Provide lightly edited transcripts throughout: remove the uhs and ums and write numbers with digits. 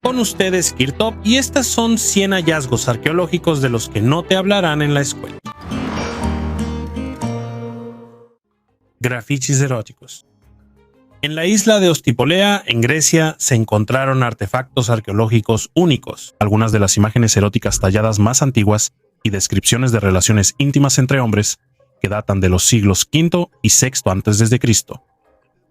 Con ustedes Kirtop y estas son 100 hallazgos arqueológicos de los que no te hablarán en la escuela. Grafitis eróticos. En la isla de Ostipolea, en Grecia, se encontraron artefactos arqueológicos únicos, algunas de las imágenes eróticas talladas más antiguas y descripciones de relaciones íntimas entre hombres que datan de los siglos V y VI a.C.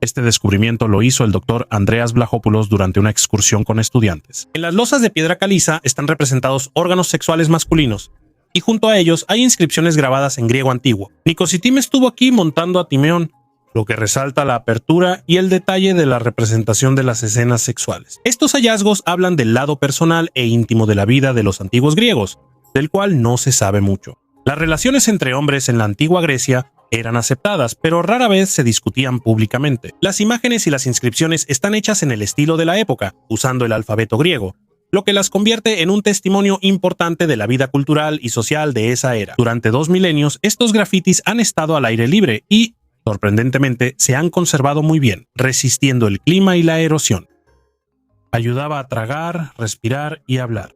Este descubrimiento lo hizo el doctor Andreas Vlachopoulos durante una excursión con estudiantes. En las losas de piedra caliza están representados órganos sexuales masculinos, y junto a ellos hay inscripciones grabadas en griego antiguo. Nicositim estuvo aquí montando a Timeón, lo que resalta la apertura y el detalle de la representación de las escenas sexuales. Estos hallazgos hablan del lado personal e íntimo de la vida de los antiguos griegos, del cual no se sabe mucho. Las relaciones entre hombres en la antigua Grecia eran aceptadas, pero rara vez se discutían públicamente. Las imágenes y las inscripciones están hechas en el estilo de la época, usando el alfabeto griego, lo que las convierte en un testimonio importante de la vida cultural y social de esa era. Durante 2 milenios, estos grafitis han estado al aire libre y, sorprendentemente, se han conservado muy bien, resistiendo el clima y la erosión. Ayudaba a tragar, respirar y hablar.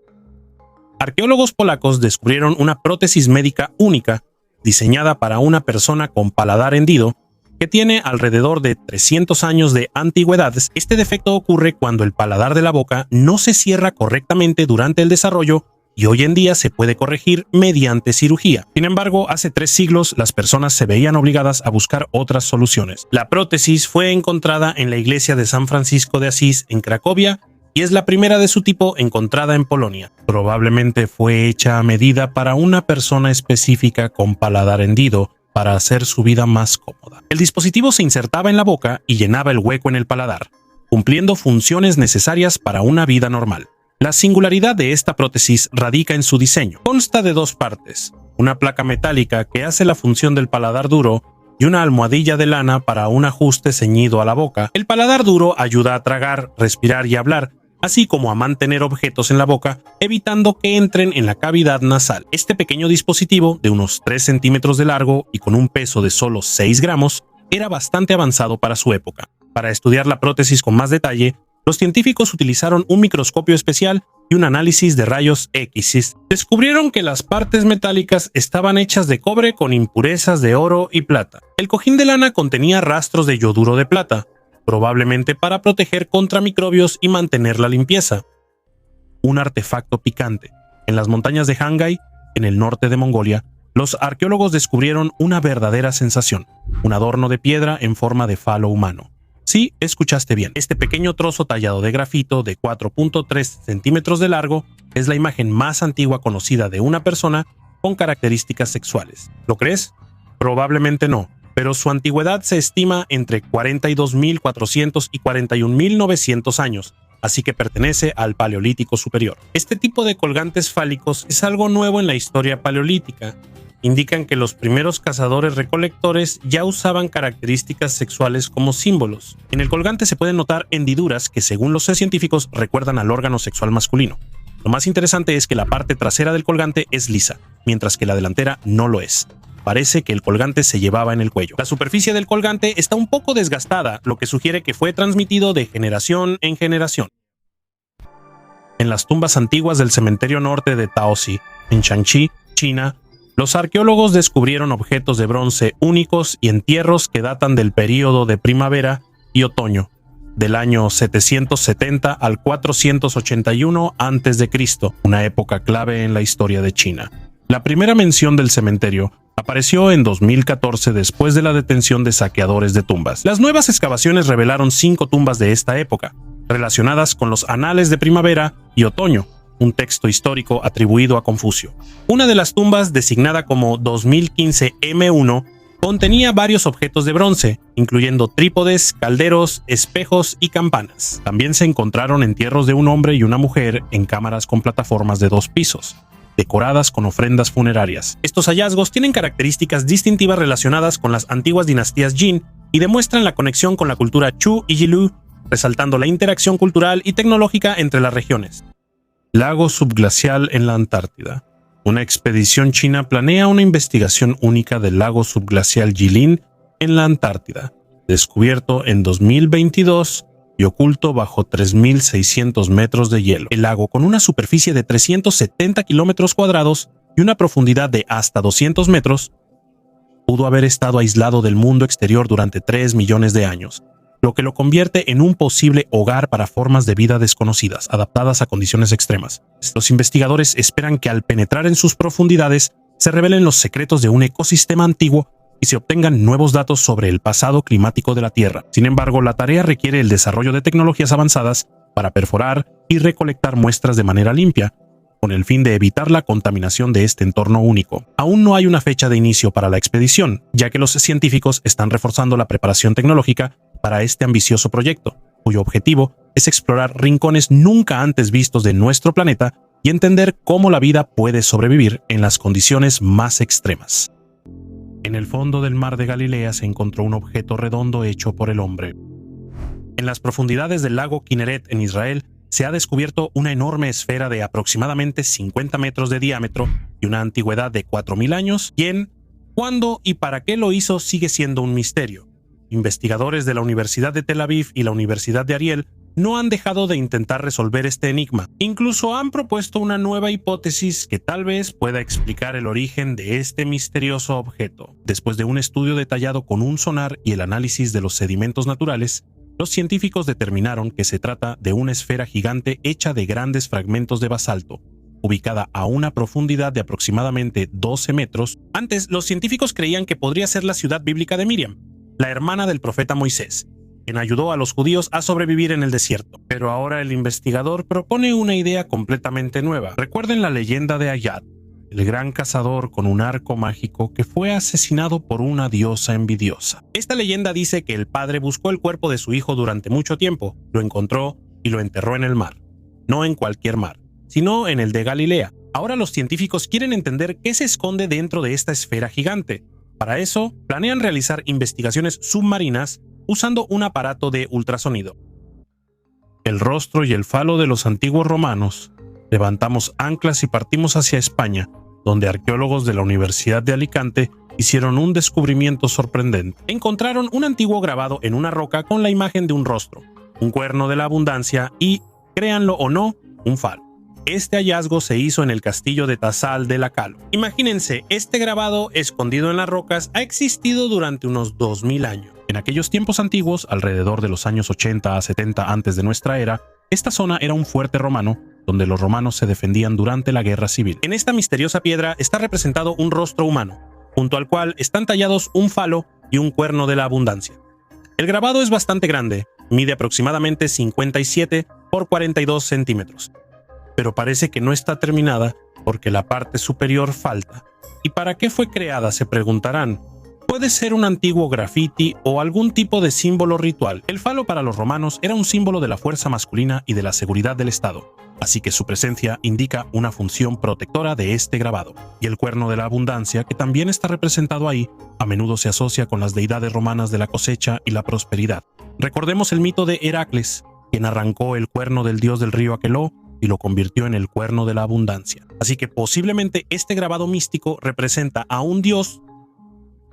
Arqueólogos polacos descubrieron una prótesis médica única diseñada para una persona con paladar hendido que tiene alrededor de 300 años de antigüedad. Este defecto ocurre cuando el paladar de la boca no se cierra correctamente durante el desarrollo y hoy en día se puede corregir mediante cirugía. Sin embargo, hace 3 siglos las personas se veían obligadas a buscar otras soluciones. La prótesis fue encontrada en la iglesia de San Francisco de Asís en Cracovia y es la primera de su tipo encontrada en Polonia. Probablemente fue hecha a medida para una persona específica con paladar hendido para hacer su vida más cómoda. El dispositivo se insertaba en la boca y llenaba el hueco en el paladar, cumpliendo funciones necesarias para una vida normal. La singularidad de esta prótesis radica en su diseño. Consta de 2 partes, una placa metálica que hace la función del paladar duro y una almohadilla de lana para un ajuste ceñido a la boca. El paladar duro ayuda a tragar, respirar y hablar, así como a mantener objetos en la boca, evitando que entren en la cavidad nasal. Este pequeño dispositivo, de unos 3 centímetros de largo y con un peso de solo 6 gramos, era bastante avanzado para su época. Para estudiar la prótesis con más detalle, los científicos utilizaron un microscopio especial y un análisis de rayos X. Descubrieron que las partes metálicas estaban hechas de cobre con impurezas de oro y plata. El cojín de lana contenía rastros de yoduro de plata, probablemente para proteger contra microbios y mantener la limpieza. Un artefacto picante. En las montañas de Hanggai, en el norte de Mongolia, los arqueólogos descubrieron una verdadera sensación, un adorno de piedra en forma de falo humano. Sí, escuchaste bien. Este pequeño trozo tallado de grafito de 4.3 centímetros de largo es la imagen más antigua conocida de una persona con características sexuales. ¿Lo crees? Probablemente no, pero su antigüedad se estima entre 42.400 y 41.900 años, así que pertenece al Paleolítico Superior. Este tipo de colgantes fálicos es algo nuevo en la historia paleolítica. Indican que los primeros cazadores-recolectores ya usaban características sexuales como símbolos. En el colgante se pueden notar hendiduras que, según los científicos, recuerdan al órgano sexual masculino. Lo más interesante es que la parte trasera del colgante es lisa, mientras que la delantera no lo es. Parece que el colgante se llevaba en el cuello. La superficie del colgante está un poco desgastada, lo que sugiere que fue transmitido de generación en generación. En las tumbas antiguas del cementerio norte de Taosi, en Shanxi, China, los arqueólogos descubrieron objetos de bronce únicos y entierros que datan del período de primavera y otoño, del año 770 al 481 a.C., una época clave en la historia de China. La primera mención del cementerio apareció en 2014 después de la detención de saqueadores de tumbas. Las nuevas excavaciones revelaron 5 tumbas de esta época, relacionadas con los anales de primavera y otoño, un texto histórico atribuido a Confucio. Una de las tumbas, designada como 2015 M1, contenía varios objetos de bronce, incluyendo trípodes, calderos, espejos y campanas. También se encontraron entierros de un hombre y una mujer en cámaras con plataformas de 2 pisos, decoradas con ofrendas funerarias. Estos hallazgos tienen características distintivas relacionadas con las antiguas dinastías Jin y demuestran la conexión con la cultura Chu y Yilu, resaltando la interacción cultural y tecnológica entre las regiones. Lago subglacial en la Antártida. Una expedición china planea una investigación única del lago subglacial Jilin en la Antártida, descubierto en 2022 y oculto bajo 3.600 metros de hielo. El lago, con una superficie de 370 kilómetros cuadrados y una profundidad de hasta 200 metros, pudo haber estado aislado del mundo exterior durante 3 millones de años, lo que lo convierte en un posible hogar para formas de vida desconocidas, adaptadas a condiciones extremas. Los investigadores esperan que al penetrar en sus profundidades se revelen los secretos de un ecosistema antiguo y se obtengan nuevos datos sobre el pasado climático de la Tierra. Sin embargo, la tarea requiere el desarrollo de tecnologías avanzadas para perforar y recolectar muestras de manera limpia, con el fin de evitar la contaminación de este entorno único. Aún no hay una fecha de inicio para la expedición, ya que los científicos están reforzando la preparación tecnológica para este ambicioso proyecto, cuyo objetivo es explorar rincones nunca antes vistos de nuestro planeta y entender cómo la vida puede sobrevivir en las condiciones más extremas. En el fondo del mar de Galilea se encontró un objeto redondo hecho por el hombre. En las profundidades del lago Kinneret en Israel, se ha descubierto una enorme esfera de aproximadamente 50 metros de diámetro y una antigüedad de 4.000 años. ¿Quién, cuándo y para qué lo hizo sigue siendo un misterio? Investigadores de la Universidad de Tel Aviv y la Universidad de Ariel no han dejado de intentar resolver este enigma. Incluso han propuesto una nueva hipótesis que tal vez pueda explicar el origen de este misterioso objeto. Después de un estudio detallado con un sonar y el análisis de los sedimentos naturales, los científicos determinaron que se trata de una esfera gigante hecha de grandes fragmentos de basalto, ubicada a una profundidad de aproximadamente 12 metros. Antes, los científicos creían que podría ser la ciudad bíblica de Miriam, la hermana del profeta Moisés, quien ayudó a los judíos a sobrevivir en el desierto. Pero ahora el investigador propone una idea completamente nueva. Recuerden la leyenda de Ayad, el gran cazador con un arco mágico que fue asesinado por una diosa envidiosa. Esta leyenda dice que el padre buscó el cuerpo de su hijo durante mucho tiempo, lo encontró y lo enterró en el mar. No en cualquier mar, sino en el de Galilea. Ahora los científicos quieren entender qué se esconde dentro de esta esfera gigante. Para eso, planean realizar investigaciones submarinas usando un aparato de ultrasonido. El rostro y el falo de los antiguos romanos. Levantamos anclas y partimos hacia España, donde arqueólogos de la Universidad de Alicante hicieron un descubrimiento sorprendente. Encontraron un antiguo grabado en una roca con la imagen de un rostro, un cuerno de la abundancia y, créanlo o no, un falo. Este hallazgo se hizo en el castillo de Tassal de la Calo. Imagínense, este grabado escondido en las rocas ha existido durante unos 2000 años. En aquellos tiempos antiguos, alrededor de los años 80 a 70 antes de nuestra era, esta zona era un fuerte romano, donde los romanos se defendían durante la guerra civil. En esta misteriosa piedra está representado un rostro humano, junto al cual están tallados un falo y un cuerno de la abundancia. El grabado es bastante grande, mide aproximadamente 57 por 42 centímetros. Pero parece que no está terminada porque la parte superior falta. ¿Y para qué fue creada?, se preguntarán. Puede ser un antiguo grafiti o algún tipo de símbolo ritual. El falo para los romanos era un símbolo de la fuerza masculina y de la seguridad del Estado, así que su presencia indica una función protectora de este grabado. Y el cuerno de la abundancia, que también está representado ahí, a menudo se asocia con las deidades romanas de la cosecha y la prosperidad. Recordemos el mito de Heracles, quien arrancó el cuerno del dios del río Aqueloo y lo convirtió en el cuerno de la abundancia. Así que posiblemente este grabado místico representa a un dios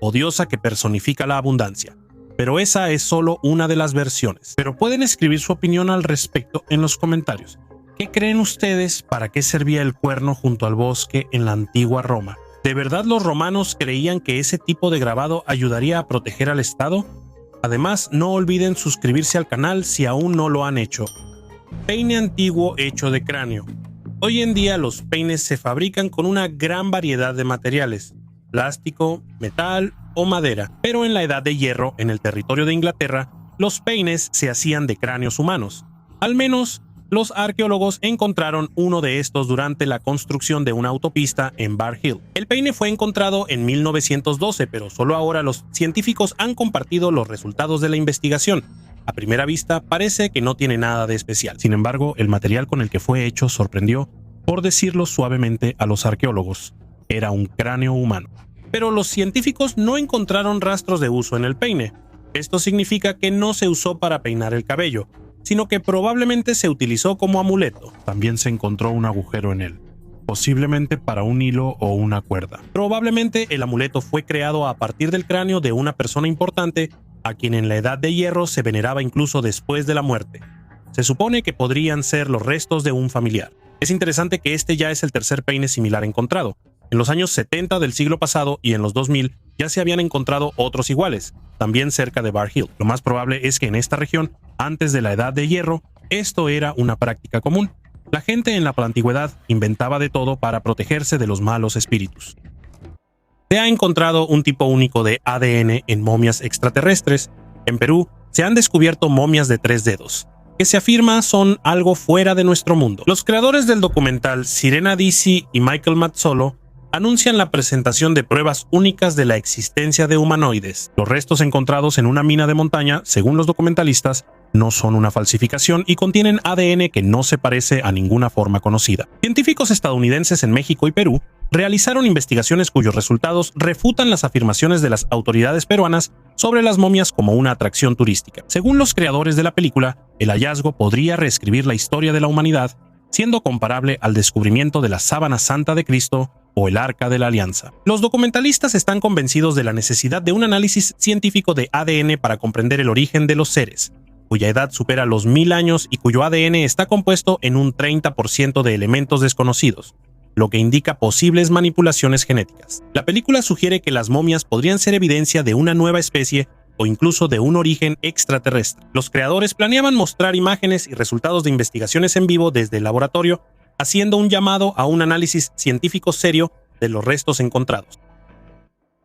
o diosa que personifica la abundancia. Pero esa es solo una de las versiones. Pero pueden escribir su opinión al respecto en los comentarios. ¿Qué creen ustedes? ¿Para qué servía el cuerno junto al bosque en la antigua Roma? ¿De verdad los romanos creían que ese tipo de grabado ayudaría a proteger al Estado? Además, no olviden suscribirse al canal si aún no lo han hecho. Peine antiguo hecho de cráneo. Hoy en día los peines se fabrican con una gran variedad de materiales: plástico, metal o madera. Pero en la edad de hierro, en el territorio de Inglaterra, los peines se hacían de cráneos humanos. Al menos, los arqueólogos encontraron uno de estos durante la construcción de una autopista en Bar Hill. El peine fue encontrado en 1912, pero solo ahora los científicos han compartido los resultados de la investigación. A primera vista, parece que no tiene nada de especial. Sin embargo, el material con el que fue hecho sorprendió, por decirlo suavemente, a los arqueólogos. Era un cráneo humano. Pero los científicos no encontraron rastros de uso en el peine. Esto significa que no se usó para peinar el cabello, sino que probablemente se utilizó como amuleto. También se encontró un agujero en él, posiblemente para un hilo o una cuerda. Probablemente el amuleto fue creado a partir del cráneo de una persona importante a quien en la Edad de Hierro se veneraba incluso después de la muerte. Se supone que podrían ser los restos de un familiar. Es interesante que este ya es el tercer peine similar encontrado. En los años 70 del siglo pasado y en los 2000 ya se habían encontrado otros iguales, también cerca de Bar Hill. Lo más probable es que en esta región, antes de la Edad de Hierro, esto era una práctica común. La gente en la antigüedad inventaba de todo para protegerse de los malos espíritus. Se ha encontrado un tipo único de ADN en momias extraterrestres. En Perú se han descubierto momias de 3 dedos, que se afirma son algo fuera de nuestro mundo. Los creadores del documental Sirena Dizzy y Michael Mazzolo anuncian la presentación de pruebas únicas de la existencia de humanoides. Los restos encontrados en una mina de montaña, según los documentalistas, no son una falsificación y contienen ADN que no se parece a ninguna forma conocida. Científicos estadounidenses en México y Perú realizaron investigaciones cuyos resultados refutan las afirmaciones de las autoridades peruanas sobre las momias como una atracción turística. Según los creadores de la película, el hallazgo podría reescribir la historia de la humanidad, siendo comparable al descubrimiento de la sábana santa de Cristo o el Arca de la Alianza. Los documentalistas están convencidos de la necesidad de un análisis científico de ADN para comprender el origen de los seres, cuya edad supera los 1000 años y cuyo ADN está compuesto en un 30% de elementos desconocidos, lo que indica posibles manipulaciones genéticas. La película sugiere que las momias podrían ser evidencia de una nueva especie o incluso de un origen extraterrestre. Los creadores planeaban mostrar imágenes y resultados de investigaciones en vivo desde el laboratorio, haciendo un llamado a un análisis científico serio de los restos encontrados.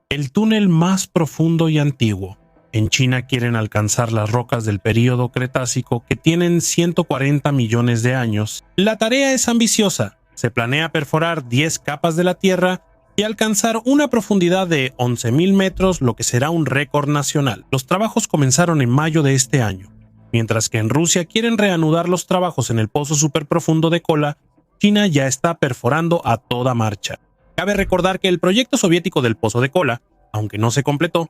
El túnel más profundo y antiguo. En China quieren alcanzar las rocas del período Cretácico que tienen 140 millones de años. La tarea es ambiciosa. Se planea perforar 10 capas de la Tierra y alcanzar una profundidad de 11.000 metros, lo que será un récord nacional. Los trabajos comenzaron en mayo de este año. Mientras que en Rusia quieren reanudar los trabajos en el pozo superprofundo de Kola, China ya está perforando a toda marcha. Cabe recordar que el proyecto soviético del pozo de Kola, aunque no se completó,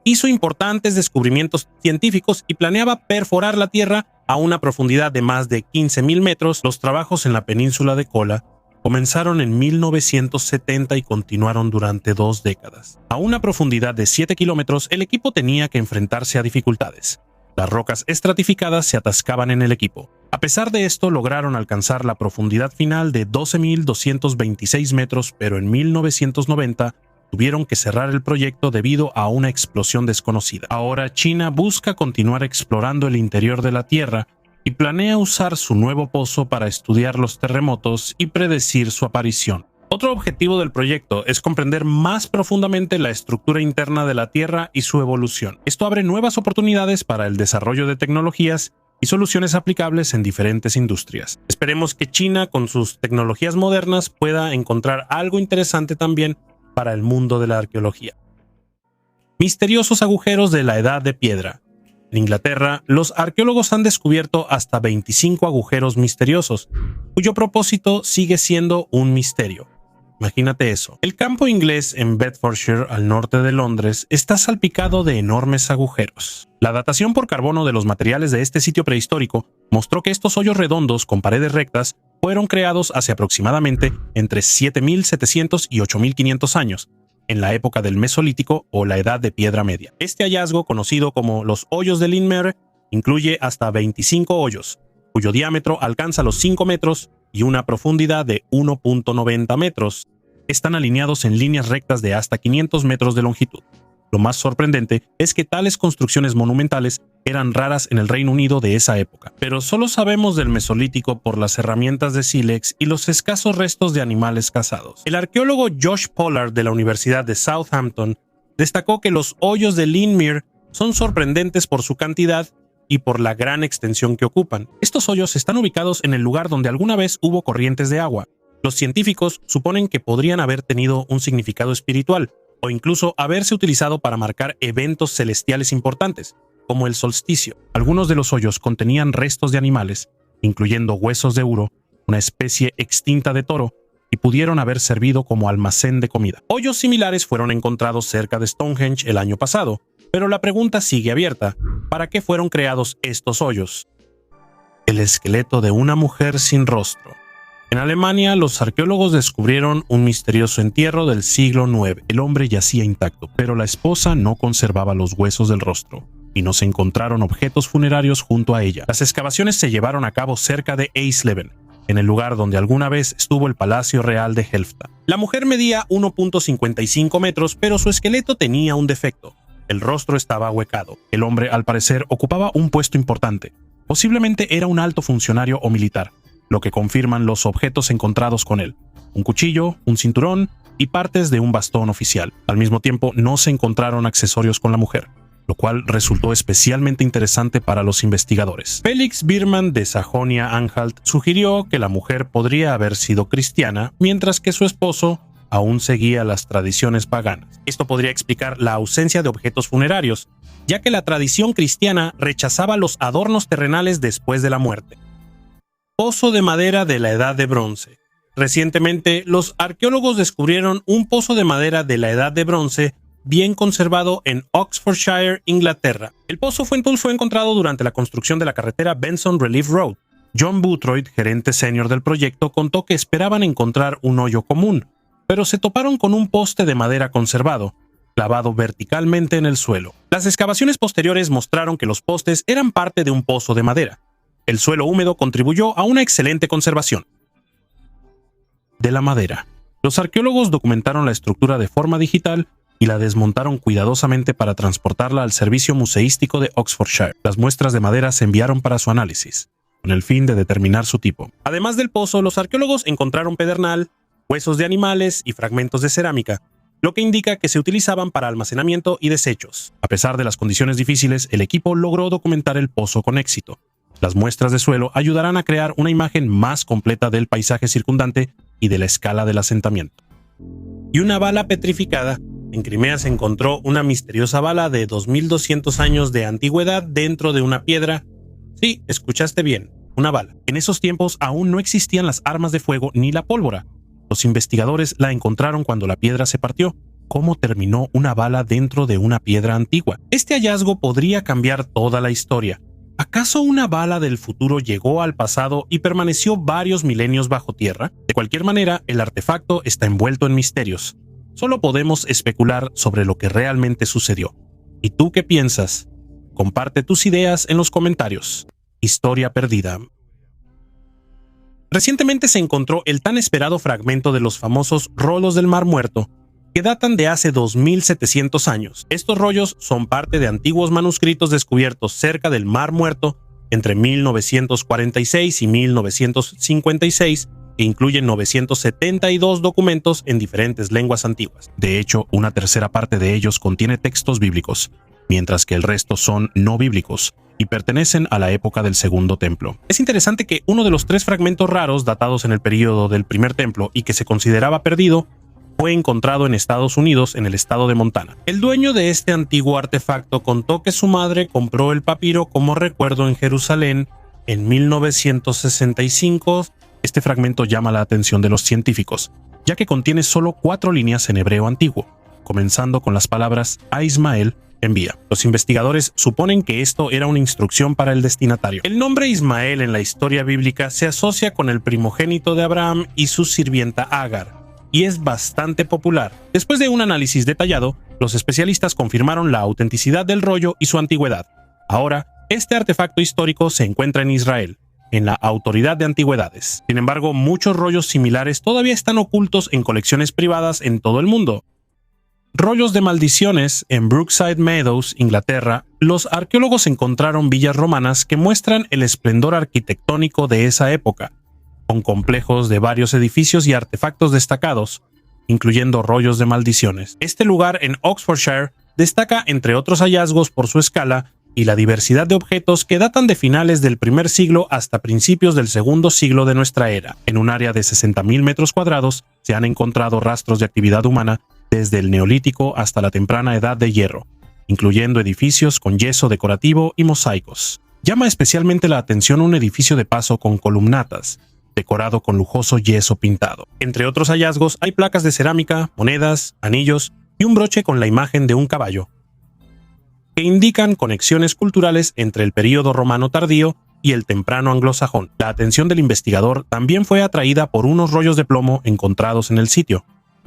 hizo importantes descubrimientos científicos y planeaba perforar la Tierra a una profundidad de más de 15.000 metros. Los trabajos en la península de Kola comenzaron en 1970 y continuaron durante 2 décadas. A una profundidad de 7 kilómetros, el equipo tenía que enfrentarse a dificultades. Las rocas estratificadas se atascaban en el equipo. A pesar de esto, lograron alcanzar la profundidad final de 12.226 metros, pero en 1990 tuvieron que cerrar el proyecto debido a una explosión desconocida. Ahora China busca continuar explorando el interior de la Tierra y planea usar su nuevo pozo para estudiar los terremotos y predecir su aparición. Otro objetivo del proyecto es comprender más profundamente la estructura interna de la Tierra y su evolución. Esto abre nuevas oportunidades para el desarrollo de tecnologías y soluciones aplicables en diferentes industrias. Esperemos que China, con sus tecnologías modernas, pueda encontrar algo interesante también para el mundo de la arqueología. Misteriosos agujeros de la Edad de Piedra. En Inglaterra, los arqueólogos han descubierto hasta 25 agujeros misteriosos, cuyo propósito sigue siendo un misterio. Imagínate eso. El campo inglés en Bedfordshire, al norte de Londres, está salpicado de enormes agujeros. La datación por carbono de los materiales de este sitio prehistórico mostró que estos hoyos redondos con paredes rectas fueron creados hace aproximadamente entre 7.700 y 8.500 años, en la época del Mesolítico o la Edad de Piedra Media. Este hallazgo, conocido como los hoyos de Linmere, incluye hasta 25 hoyos, cuyo diámetro alcanza los 5 metros y una profundidad de 1.90 metros. Están alineados en líneas rectas de hasta 500 metros de longitud. Lo más sorprendente es que tales construcciones monumentales eran raras en el Reino Unido de esa época, pero solo sabemos del Mesolítico por las herramientas de sílex y los escasos restos de animales cazados. El arqueólogo Josh Pollard de la Universidad de Southampton destacó que los hoyos de Linmere son sorprendentes por su cantidad y por la gran extensión que ocupan. Estos hoyos están ubicados en el lugar donde alguna vez hubo corrientes de agua. Los científicos suponen que podrían haber tenido un significado espiritual o incluso haberse utilizado para marcar eventos celestiales importantes, como el solsticio. Algunos de los hoyos contenían restos de animales, incluyendo huesos de uro, una especie extinta de toro, y pudieron haber servido como almacén de comida. Hoyos similares fueron encontrados cerca de Stonehenge el año pasado, pero la pregunta sigue abierta. ¿Para qué fueron creados estos hoyos? El esqueleto de una mujer sin rostro. En Alemania, los arqueólogos descubrieron un misterioso entierro del siglo IX. El hombre yacía intacto, pero la esposa no conservaba los huesos del rostro. y no se encontraron objetos funerarios junto a ella. Las excavaciones se llevaron a cabo cerca de Eisleben, en el lugar donde alguna vez estuvo el Palacio Real de Helfta. La mujer medía 1.55 metros, pero su esqueleto tenía un defecto. El rostro estaba ahuecado. El hombre, al parecer, ocupaba un puesto importante. Posiblemente era un alto funcionario o militar, lo que confirman los objetos encontrados con él: un cuchillo, un cinturón y partes de un bastón oficial. Al mismo tiempo, no se encontraron accesorios con la mujer, lo cual resultó especialmente interesante para los investigadores. Felix Biermann de Sajonia-Anhalt sugirió que la mujer podría haber sido cristiana, mientras que su esposo aún seguía las tradiciones paganas. Esto podría explicar la ausencia de objetos funerarios, ya que la tradición cristiana rechazaba los adornos terrenales después de la muerte. Pozo de madera de la Edad de Bronce. Recientemente, los arqueólogos descubrieron un pozo de madera de la Edad de Bronce bien conservado en Oxfordshire, Inglaterra. El pozo fue encontrado durante la construcción de la carretera Benson Relief Road. John Boothroyd, gerente senior del proyecto, contó que esperaban encontrar un hoyo común, pero se toparon con un poste de madera conservado, clavado verticalmente en el suelo. Las excavaciones posteriores mostraron que los postes eran parte de un pozo de madera. El suelo húmedo contribuyó a una excelente conservación de la madera. Los arqueólogos documentaron la estructura de forma digital y la desmontaron cuidadosamente para transportarla al Servicio Museístico de Oxfordshire. Las muestras de madera se enviaron para su análisis, con el fin de determinar su tipo. Además del pozo, los arqueólogos encontraron pedernal, huesos de animales y fragmentos de cerámica, lo que indica que se utilizaban para almacenamiento y desechos. A pesar de las condiciones difíciles, el equipo logró documentar el pozo con éxito. Las muestras de suelo ayudarán a crear una imagen más completa del paisaje circundante y de la escala del asentamiento. Y una bala petrificada. En Crimea se encontró una misteriosa bala de 2200 años de antigüedad dentro de una piedra. Sí, escuchaste bien, una bala. En esos tiempos aún no existían las armas de fuego ni la pólvora. Los investigadores la encontraron cuando la piedra se partió. ¿Cómo terminó una bala dentro de una piedra antigua? Este hallazgo podría cambiar toda la historia. ¿Acaso una bala del futuro llegó al pasado y permaneció varios milenios bajo tierra? De cualquier manera, el artefacto está envuelto en misterios. Solo podemos especular sobre lo que realmente sucedió. ¿Y tú qué piensas? Comparte tus ideas en los comentarios. Historia perdida. Recientemente se encontró el tan esperado fragmento de los famosos rollos del Mar Muerto, que datan de hace 2700 años. Estos rollos son parte de antiguos manuscritos descubiertos cerca del Mar Muerto entre 1946 y 1956, que incluyen 972 documentos en diferentes lenguas antiguas. De hecho, una tercera parte de ellos contiene textos bíblicos, mientras que el resto son no bíblicos y pertenecen a la época del Segundo Templo. Es interesante que uno de los 3 fragmentos raros datados en el período del Primer Templo y que se consideraba perdido fue encontrado en Estados Unidos, en el estado de Montana. El dueño de este antiguo artefacto contó que su madre compró el papiro como recuerdo en Jerusalén en 1965. Este fragmento llama la atención de los científicos, ya que contiene solo 4 líneas en hebreo antiguo, comenzando con las palabras "A Ismael envía". Los investigadores suponen que esto era una instrucción para el destinatario. El nombre Ismael en la historia bíblica se asocia con el primogénito de Abraham y su sirvienta Agar, y es bastante popular. Después de un análisis detallado, los especialistas confirmaron la autenticidad del rollo y su antigüedad. Ahora, este artefacto histórico se encuentra en Israel, en la Autoridad de Antigüedades. Sin embargo, muchos rollos similares todavía están ocultos en colecciones privadas en todo el mundo. Rollos de maldiciones. En Brookside Meadows, Inglaterra, los arqueólogos encontraron villas romanas que muestran el esplendor arquitectónico de esa época, con complejos de varios edificios y artefactos destacados, incluyendo rollos de maldiciones. Este lugar en Oxfordshire destaca, entre otros hallazgos, por su escala y la diversidad de objetos que datan de finales del primer siglo hasta principios del segundo siglo de nuestra era. En un área de 60.000 metros cuadrados se han encontrado rastros de actividad humana desde el Neolítico hasta la temprana Edad de Hierro, incluyendo edificios con yeso decorativo y mosaicos. Llama especialmente la atención un edificio de paso con columnatas, decorado con lujoso yeso pintado. Entre otros hallazgos hay placas de cerámica, monedas, anillos y un broche con la imagen de un caballo, que indican conexiones culturales entre el período romano tardío y el temprano anglosajón. La atención del investigador también fue atraída por unos rollos de plomo encontrados en el sitio.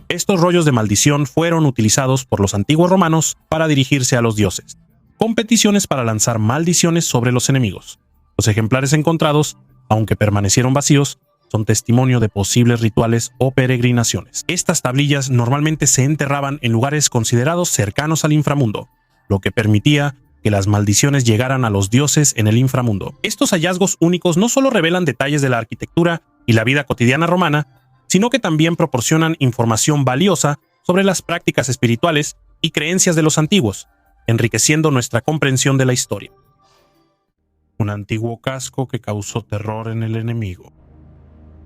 Estos rollos de maldición fueron utilizados por los antiguos romanos para dirigirse a los dioses. competiciones para lanzar maldiciones sobre los enemigos. Los ejemplares encontrados, aunque permanecieron vacíos, son testimonio de posibles rituales o peregrinaciones. Estas tablillas normalmente se enterraban en lugares considerados cercanos al inframundo, lo que permitía que las maldiciones llegaran a los dioses en el inframundo. Estos hallazgos únicos no solo revelan detalles de la arquitectura y la vida cotidiana romana, sino que también proporcionan información valiosa sobre las prácticas espirituales y creencias de los antiguos, enriqueciendo nuestra comprensión de la historia. Un antiguo casco que causó terror en el enemigo.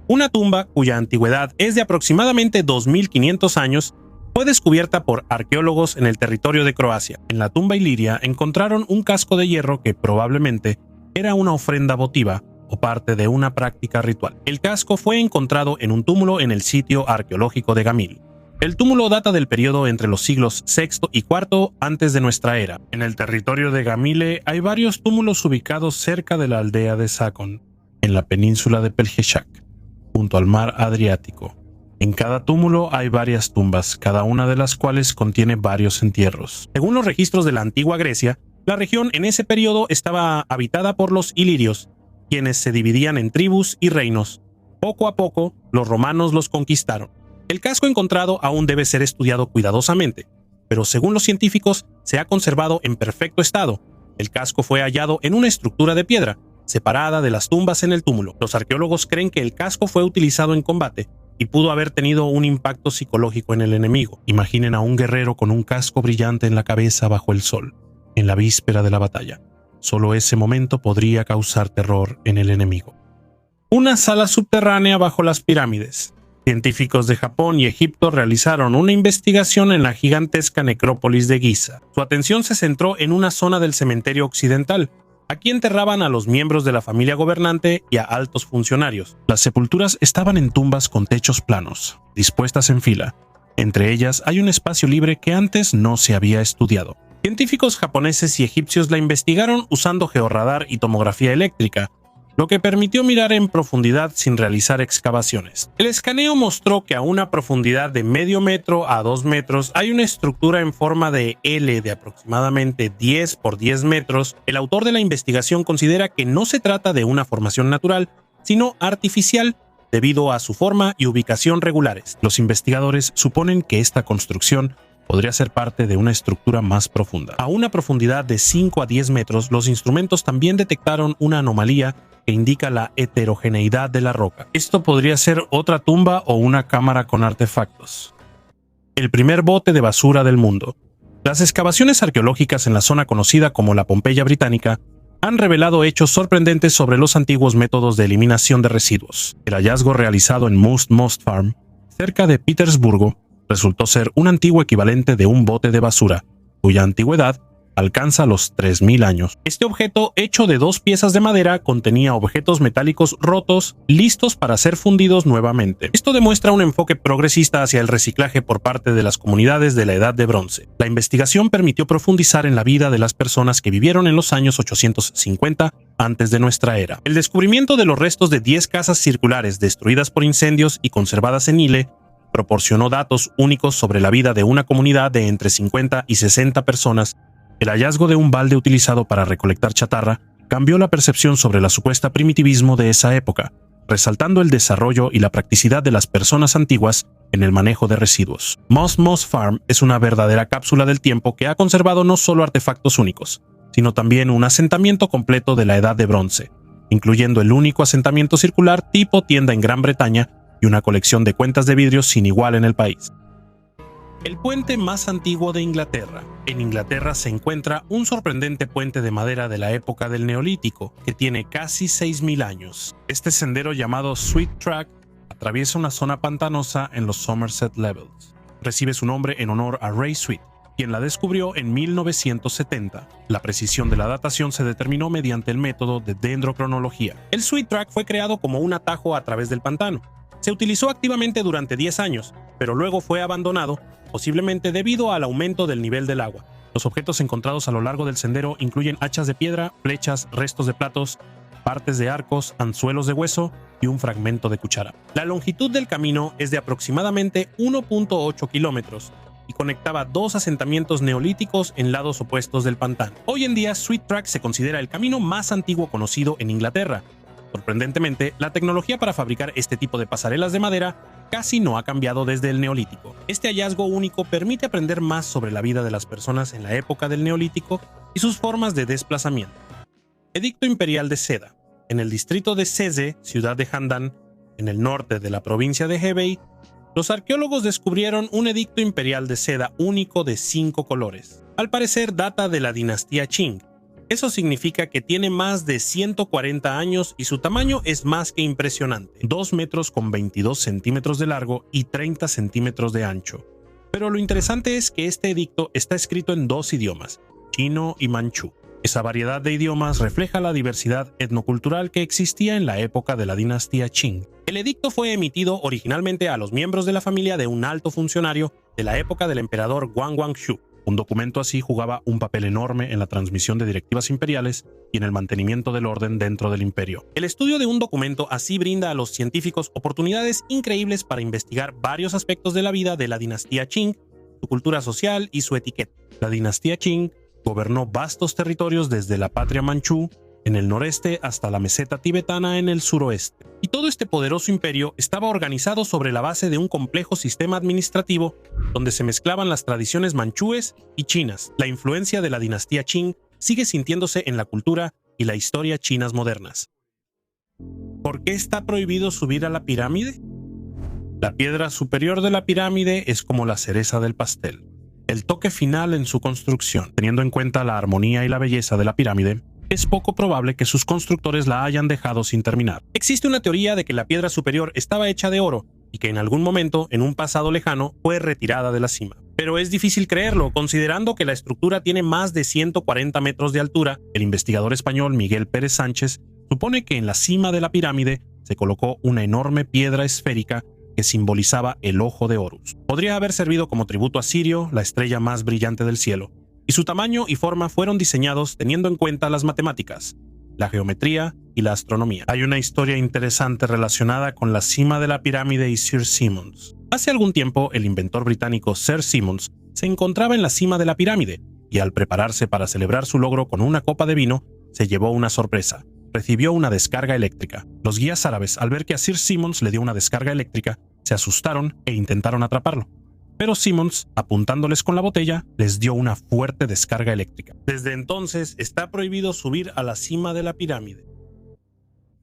Una tumba cuya antigüedad es de aproximadamente 2500 años fue descubierta por arqueólogos en el territorio de Croacia. En la tumba iliria encontraron un casco de hierro que probablemente era una ofrenda votiva o parte de una práctica ritual. El casco fue encontrado en un túmulo en el sitio arqueológico de Gamil. El túmulo data del periodo entre los siglos VI y IV antes de nuestra era. En el territorio de Gamile hay varios túmulos ubicados cerca de la aldea de Sakon, en la península de Pelješac, junto al mar Adriático. En cada túmulo hay varias tumbas, cada una de las cuales contiene varios entierros. Según los registros de la antigua Grecia, la región en ese periodo estaba habitada por los ilirios, quienes se dividían en tribus y reinos. Poco a poco, los romanos los conquistaron. El casco encontrado aún debe ser estudiado cuidadosamente, pero según los científicos, se ha conservado en perfecto estado. El casco fue hallado en una estructura de piedra, separada de las tumbas en el túmulo. Los arqueólogos creen que el casco fue utilizado en combate y pudo haber tenido un impacto psicológico en el enemigo. Imaginen a un guerrero con un casco brillante en la cabeza bajo el sol, en la víspera de la batalla. Solo ese momento podría causar terror en el enemigo. Una sala subterránea bajo las pirámides. Científicos de Japón y Egipto realizaron una investigación en la gigantesca necrópolis de Giza. Su atención se centró en una zona del cementerio occidental. Aquí enterraban a los miembros de la familia gobernante y a altos funcionarios. Las sepulturas estaban en tumbas con techos planos, dispuestas en fila. Entre ellas hay un espacio libre que antes no se había estudiado. Científicos japoneses y egipcios la investigaron usando georradar y tomografía eléctrica, lo que permitió mirar en profundidad sin realizar excavaciones. El escaneo mostró que a una profundidad de medio metro a 2 metros hay una estructura en forma de L de aproximadamente 10 por 10 metros. El autor de la investigación considera que no se trata de una formación natural, sino artificial, debido a su forma y ubicación regulares. Los investigadores suponen que esta construcción podría ser parte de una estructura más profunda. A una profundidad de 5 a 10 metros, los instrumentos también detectaron una anomalía que indica la heterogeneidad de la roca. Esto podría ser otra tumba o una cámara con artefactos. El primer bote de basura del mundo. Las excavaciones arqueológicas en la zona conocida como la Pompeya Británica han revelado hechos sorprendentes sobre los antiguos métodos de eliminación de residuos. El hallazgo realizado en Most Farm, cerca de Petersburgo, resultó ser un antiguo equivalente de un bote de basura, cuya antigüedad alcanza los 3000 años. Este objeto, hecho de 2 piezas de madera, contenía objetos metálicos rotos, listos para ser fundidos nuevamente. Esto demuestra un enfoque progresista hacia el reciclaje por parte de las comunidades de la Edad de Bronce. La investigación permitió profundizar en la vida de las personas que vivieron en los años 850 antes de nuestra era. El descubrimiento de los restos de 10 casas circulares destruidas por incendios y conservadas en hile proporcionó datos únicos sobre la vida de una comunidad de entre 50 y 60 personas. El hallazgo de un balde utilizado para recolectar chatarra cambió la percepción sobre la supuesta primitivismo de esa época, resaltando el desarrollo y la practicidad de las personas antiguas en el manejo de residuos. Most Farm es una verdadera cápsula del tiempo que ha conservado no solo artefactos únicos, sino también un asentamiento completo de la Edad de Bronce, incluyendo el único asentamiento circular tipo tienda en Gran Bretaña y una colección de cuentas de vidrio sin igual en el país. El puente más antiguo de Inglaterra. En Inglaterra se encuentra un sorprendente puente de madera de la época del Neolítico, que tiene casi 6000 años. Este sendero llamado Sweet Track atraviesa una zona pantanosa en los Somerset Levels. Recibe su nombre en honor a Ray Sweet, quien la descubrió en 1970. La precisión de la datación se determinó mediante el método de dendrocronología. El Sweet Track fue creado como un atajo a través del pantano. Se utilizó activamente durante 10 años, pero luego fue abandonado, posiblemente debido al aumento del nivel del agua. Los objetos encontrados a lo largo del sendero incluyen hachas de piedra, flechas, restos de platos, partes de arcos, anzuelos de hueso y un fragmento de cuchara. La longitud del camino es de aproximadamente 1.8 kilómetros y conectaba dos asentamientos neolíticos en lados opuestos del pantano. Hoy en día, Sweet Track se considera el camino más antiguo conocido en Inglaterra. Sorprendentemente, la tecnología para fabricar este tipo de pasarelas de madera casi no ha cambiado desde el Neolítico. Este hallazgo único permite aprender más sobre la vida de las personas en la época del Neolítico y sus formas de desplazamiento. Edicto Imperial de Seda. En el distrito de Seze, ciudad de Handan, en el norte de la provincia de Hebei, los arqueólogos descubrieron un edicto imperial de seda único de 5 colores. Al parecer data de la dinastía Qing. Eso significa que tiene más de 140 años y su tamaño es más que impresionante. 2 metros con 22 centímetros de largo y 30 centímetros de ancho. Pero lo interesante es que este edicto está escrito en 2 idiomas, chino y manchú. Esa variedad de idiomas refleja la diversidad etnocultural que existía en la época de la dinastía Qing. El edicto fue emitido originalmente a los miembros de la familia de un alto funcionario de la época del emperador Wang Guangxu. Un documento así jugaba un papel enorme en la transmisión de directivas imperiales y en el mantenimiento del orden dentro del imperio. El estudio de un documento así brinda a los científicos oportunidades increíbles para investigar varios aspectos de la vida de la dinastía Qing, su cultura social y su etiqueta. La dinastía Qing gobernó vastos territorios desde la patria manchú en el noreste hasta la meseta tibetana en el suroeste. Y todo este poderoso imperio estaba organizado sobre la base de un complejo sistema administrativo donde se mezclaban las tradiciones manchúes y chinas. La influencia de la dinastía Qing sigue sintiéndose en la cultura y la historia chinas modernas. ¿Por qué está prohibido subir a la pirámide? La piedra superior de la pirámide es como la cereza del pastel, el toque final en su construcción. Teniendo en cuenta la armonía y la belleza de la pirámide, es poco probable que sus constructores la hayan dejado sin terminar. Existe una teoría de que la piedra superior estaba hecha de oro y que en algún momento, en un pasado lejano, fue retirada de la cima. Pero es difícil creerlo, considerando que la estructura tiene más de 140 metros de altura. El investigador español Miguel Pérez Sánchez supone que en la cima de la pirámide se colocó una enorme piedra esférica que simbolizaba el ojo de Horus. Podría haber servido como tributo a Sirio, la estrella más brillante del cielo, y su tamaño y forma fueron diseñados teniendo en cuenta las matemáticas, la geometría y la astronomía. Hay una historia interesante relacionada con la cima de la pirámide y Sir Simons. Hace algún tiempo, el inventor británico Sir Simons se encontraba en la cima de la pirámide y al prepararse para celebrar su logro con una copa de vino, se llevó una sorpresa. Recibió una descarga eléctrica. Los guías árabes, al ver que a Sir Simons le dio una descarga eléctrica, se asustaron e intentaron atraparlo. Pero Simons, apuntándoles con la botella, les dio una fuerte descarga eléctrica. Desde entonces está prohibido subir a la cima de la pirámide.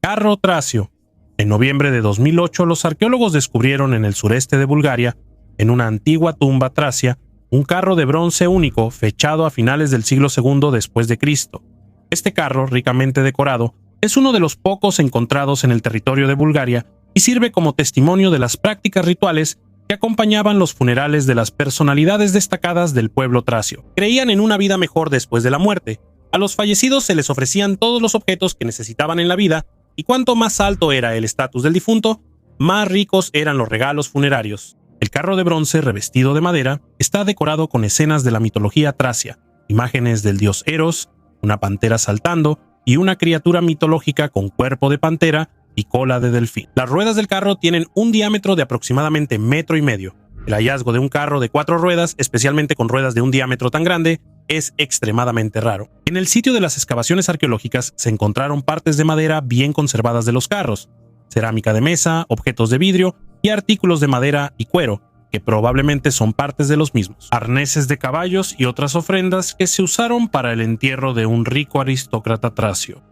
Carro tracio. En noviembre de 2008, los arqueólogos descubrieron en el sureste de Bulgaria, en una antigua tumba tracia, un carro de bronce único fechado a finales del siglo II después de Cristo. Este carro, ricamente decorado, es uno de los pocos encontrados en el territorio de Bulgaria y sirve como testimonio de las prácticas rituales que acompañaban los funerales de las personalidades destacadas del pueblo tracio. Creían en una vida mejor después de la muerte. A los fallecidos se les ofrecían todos los objetos que necesitaban en la vida, y cuanto más alto era el estatus del difunto, más ricos eran los regalos funerarios. El carro de bronce, revestido de madera, está decorado con escenas de la mitología tracia, imágenes del dios Eros, una pantera saltando y una criatura mitológica con cuerpo de pantera y cola de delfín. Las ruedas del carro tienen un diámetro de aproximadamente 1,5 metros. El hallazgo de un carro de 4 ruedas, especialmente con ruedas de un diámetro tan grande, es extremadamente raro. En el sitio de las excavaciones arqueológicas se encontraron partes de madera bien conservadas de los carros, cerámica de mesa, objetos de vidrio y artículos de madera y cuero, que probablemente son partes de los mismos. Arneses de caballos y otras ofrendas que se usaron para el entierro de un rico aristócrata tracio.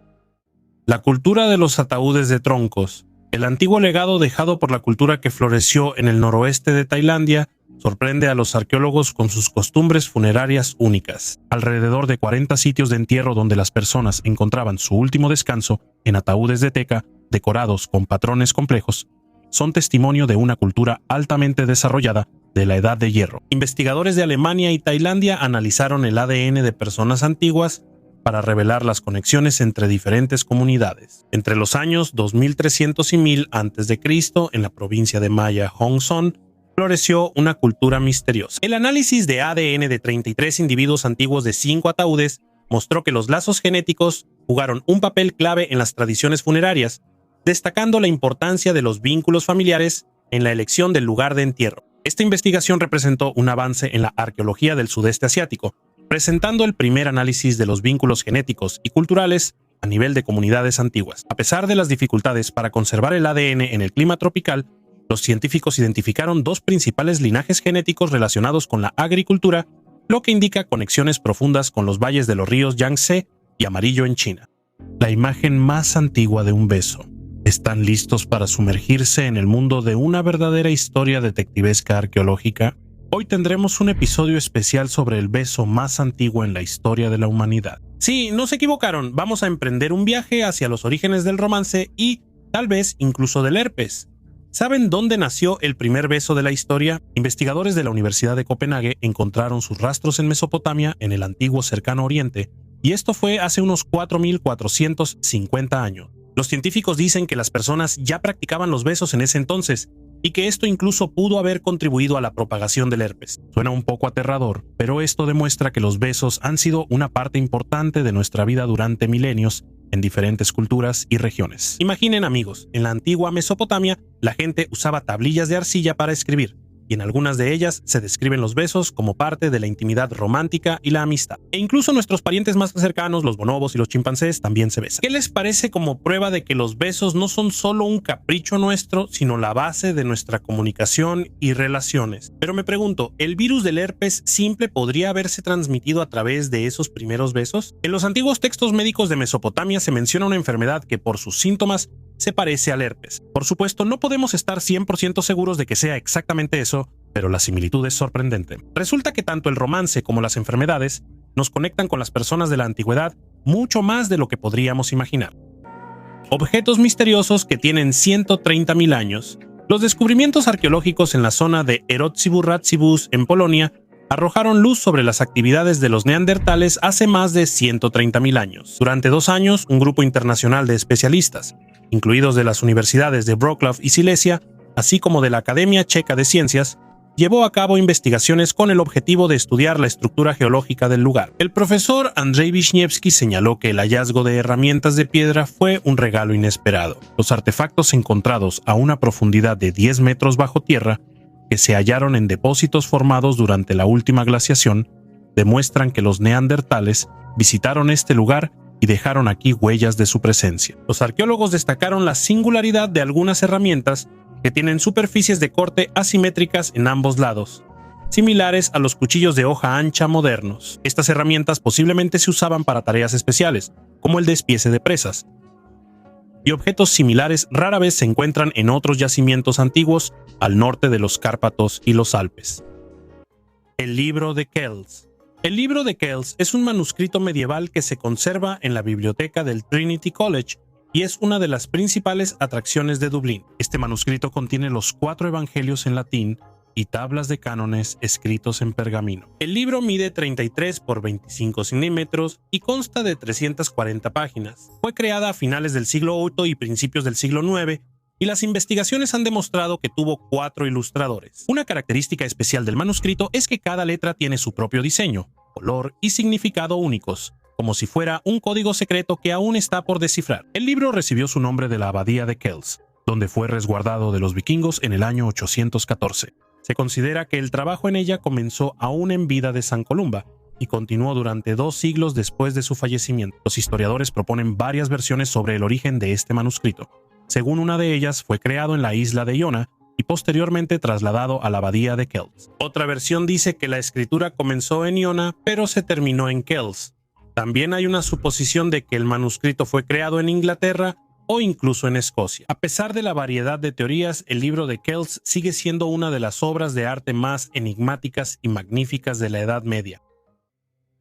La cultura de los ataúdes de troncos. El antiguo legado dejado por la cultura que floreció en el noroeste de Tailandia sorprende a los arqueólogos con sus costumbres funerarias únicas. Alrededor de 40 sitios de entierro donde las personas encontraban su último descanso en ataúdes de teca decorados con patrones complejos son testimonio de una cultura altamente desarrollada de la Edad de Hierro. Investigadores de Alemania y Tailandia analizaron el ADN de personas antiguas para revelar las conexiones entre diferentes comunidades. Entre los años 2300 y 1000 a.C., en la provincia de Maya Hongson, floreció una cultura misteriosa. El análisis de ADN de 33 individuos antiguos de 5 ataúdes mostró que los lazos genéticos jugaron un papel clave en las tradiciones funerarias, destacando la importancia de los vínculos familiares en la elección del lugar de entierro. Esta investigación representó un avance en la arqueología del sudeste asiático, presentando el primer análisis de los vínculos genéticos y culturales a nivel de comunidades antiguas. A pesar de las dificultades para conservar el ADN en el clima tropical, los científicos identificaron dos principales linajes genéticos relacionados con la agricultura, lo que indica conexiones profundas con los valles de los ríos Yangtze y Amarillo en China. La imagen más antigua de un beso. ¿Están listos para sumergirse en el mundo de una verdadera historia detectivesca arqueológica? Hoy tendremos un episodio especial sobre el beso más antiguo en la historia de la humanidad. Sí, no se equivocaron, vamos a emprender un viaje hacia los orígenes del romance y, tal vez, incluso del herpes. ¿Saben dónde nació el primer beso de la historia? Investigadores de la Universidad de Copenhague encontraron sus rastros en Mesopotamia, en el antiguo Cercano Oriente, y esto fue hace unos 4.450 años. Los científicos dicen que las personas ya practicaban los besos en ese entonces, y que esto incluso pudo haber contribuido a la propagación del herpes. Suena un poco aterrador, pero esto demuestra que los besos han sido una parte importante de nuestra vida durante milenios en diferentes culturas y regiones. Imaginen, amigos, en la antigua Mesopotamia, la gente usaba tablillas de arcilla para escribir, y en algunas de ellas se describen los besos como parte de la intimidad romántica y la amistad. E incluso nuestros parientes más cercanos, los bonobos y los chimpancés, también se besan. ¿Qué les parece como prueba de que los besos no son solo un capricho nuestro, sino la base de nuestra comunicación y relaciones? Pero me pregunto, ¿el virus del herpes simple podría haberse transmitido a través de esos primeros besos? En los antiguos textos médicos de Mesopotamia se menciona una enfermedad que por sus síntomas se parece al herpes. Por supuesto, no podemos estar 100% seguros de que sea exactamente eso, pero la similitud es sorprendente. Resulta que tanto el romance como las enfermedades nos conectan con las personas de la antigüedad mucho más de lo que podríamos imaginar. Objetos misteriosos que tienen 130.000 años. Los descubrimientos arqueológicos en la zona de Erotsibu-Ratsibus en Polonia arrojaron luz sobre las actividades de los neandertales hace más de 130.000 años. Durante 2 años, un grupo internacional de especialistas, incluidos de las universidades de Wrocław y Silesia, así como de la Academia Checa de Ciencias, llevó a cabo investigaciones con el objetivo de estudiar la estructura geológica del lugar. El profesor Andrzej Wiśniewski señaló que el hallazgo de herramientas de piedra fue un regalo inesperado. Los artefactos encontrados a una profundidad de 10 metros bajo tierra, que se hallaron en depósitos formados durante la última glaciación, demuestran que los neandertales visitaron este lugar y dejaron aquí huellas de su presencia. Los arqueólogos destacaron la singularidad de algunas herramientas que tienen superficies de corte asimétricas en ambos lados, similares a los cuchillos de hoja ancha modernos. Estas herramientas posiblemente se usaban para tareas especiales, como el despiece de presas, y objetos similares rara vez se encuentran en otros yacimientos antiguos al norte de los Cárpatos y los Alpes. El libro de Kells. El libro de Kells es un manuscrito medieval que se conserva en la biblioteca del Trinity College y es una de las principales atracciones de Dublín. Este manuscrito contiene los 4 evangelios en latín y tablas de cánones escritos en pergamino. El libro mide 33 por 25 centímetros y consta de 340 páginas. Fue creada a finales del siglo VIII y principios del siglo IX, y las investigaciones han demostrado que tuvo 4 ilustradores. Una característica especial del manuscrito es que cada letra tiene su propio diseño, color y significado únicos, como si fuera un código secreto que aún está por descifrar. El libro recibió su nombre de la abadía de Kells, donde fue resguardado de los vikingos en el año 814. Se considera que el trabajo en ella comenzó aún en vida de San Columba y continuó durante 2 siglos después de su fallecimiento. Los historiadores proponen varias versiones sobre el origen de este manuscrito. Según una de ellas, fue creado en la isla de Iona y posteriormente trasladado a la abadía de Kells. Otra versión dice que la escritura comenzó en Iona, pero se terminó en Kells. También hay una suposición de que el manuscrito fue creado en Inglaterra o incluso en Escocia. A pesar de la variedad de teorías, el libro de Kells sigue siendo una de las obras de arte más enigmáticas y magníficas de la Edad Media.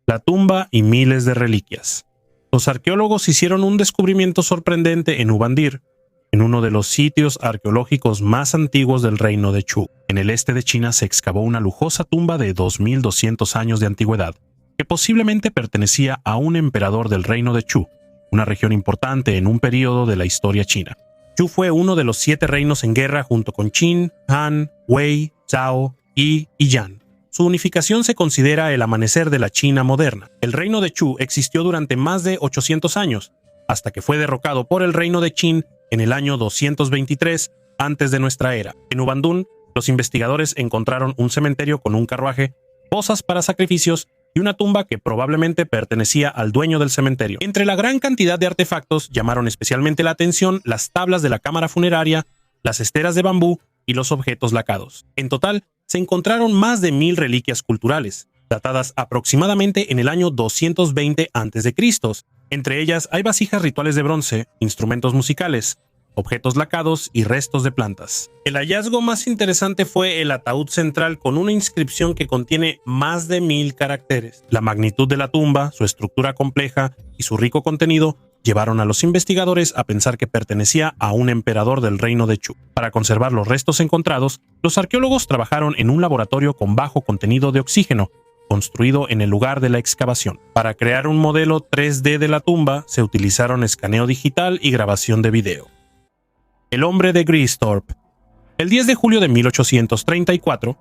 La tumba y miles de reliquias. Los arqueólogos hicieron un descubrimiento sorprendente en Ubandir, en uno de los sitios arqueológicos más antiguos del reino de Chu. En el este de China se excavó una lujosa tumba de 2.200 años de antigüedad, que posiblemente pertenecía a un emperador del reino de Chu, una región importante en un período de la historia china. Chu fue uno de los 7 reinos en guerra junto con Qin, Han, Wei, Zhao, Yi y Yan. Su unificación se considera el amanecer de la China moderna. El reino de Chu existió durante más de 800 años, hasta que fue derrocado por el reino de Qin en el año 223 antes de nuestra era. En Ubandún Los investigadores encontraron un cementerio con un carruaje, fosas para sacrificios y una tumba que probablemente pertenecía al dueño del cementerio. Entre la gran cantidad de artefactos llamaron especialmente la atención las tablas de la cámara funeraria, las esteras de bambú y los objetos lacados. En total, se encontraron más de 1000 reliquias culturales, datadas aproximadamente en el año 220 a.C. Entre ellas hay vasijas rituales de bronce, instrumentos musicales, objetos lacados y restos de plantas. El hallazgo más interesante fue el ataúd central con una inscripción que contiene más de 1000 caracteres. La magnitud de la tumba, su estructura compleja y su rico contenido llevaron a los investigadores a pensar que pertenecía a un emperador del reino de Chu. Para conservar los restos encontrados, los arqueólogos trabajaron en un laboratorio con bajo contenido de oxígeno, construido en el lugar de la excavación. Para crear un modelo 3D de la tumba, se utilizaron escaneo digital y grabación de video. El hombre de Griestorp. El 10 de julio de 1834,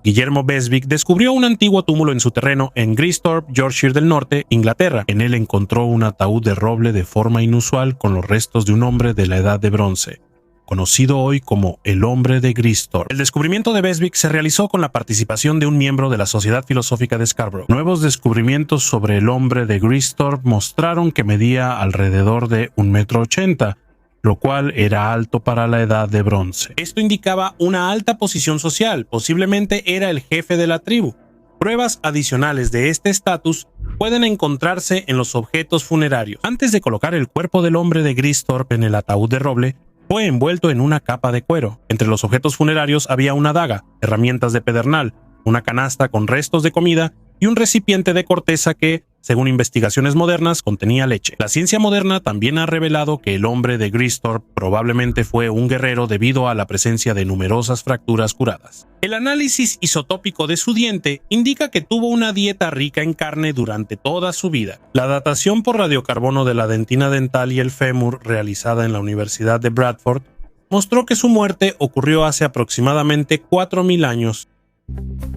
Guillermo Beswick descubrió un antiguo túmulo en su terreno en Griestorp, Yorkshire del Norte, Inglaterra. En él encontró un ataúd de roble de forma inusual con los restos de un hombre de la Edad de Bronce, conocido hoy como el hombre de Griestorp. El descubrimiento de Beswick se realizó con la participación de un miembro de la Sociedad Filosófica de Scarborough. Nuevos descubrimientos sobre el hombre de Griestorp mostraron que medía alrededor de 1,80 m, lo cual era alto para la Edad de Bronce. Esto indicaba una alta posición social, posiblemente era el jefe de la tribu. Pruebas adicionales de este estatus pueden encontrarse en los objetos funerarios. Antes de colocar el cuerpo del hombre de Griestorp en el ataúd de roble, fue envuelto en una capa de cuero. Entre los objetos funerarios había una daga, herramientas de pedernal, una canasta con restos de comida y un recipiente de corteza que, según investigaciones modernas, contenía leche. La ciencia moderna también ha revelado que el hombre de Griestorp probablemente fue un guerrero debido a la presencia de numerosas fracturas curadas. El análisis isotópico de su diente indica que tuvo una dieta rica en carne durante toda su vida. La datación por radiocarbono de la dentina dental y el fémur realizada en la Universidad de Bradford mostró que su muerte ocurrió hace aproximadamente 4000 años.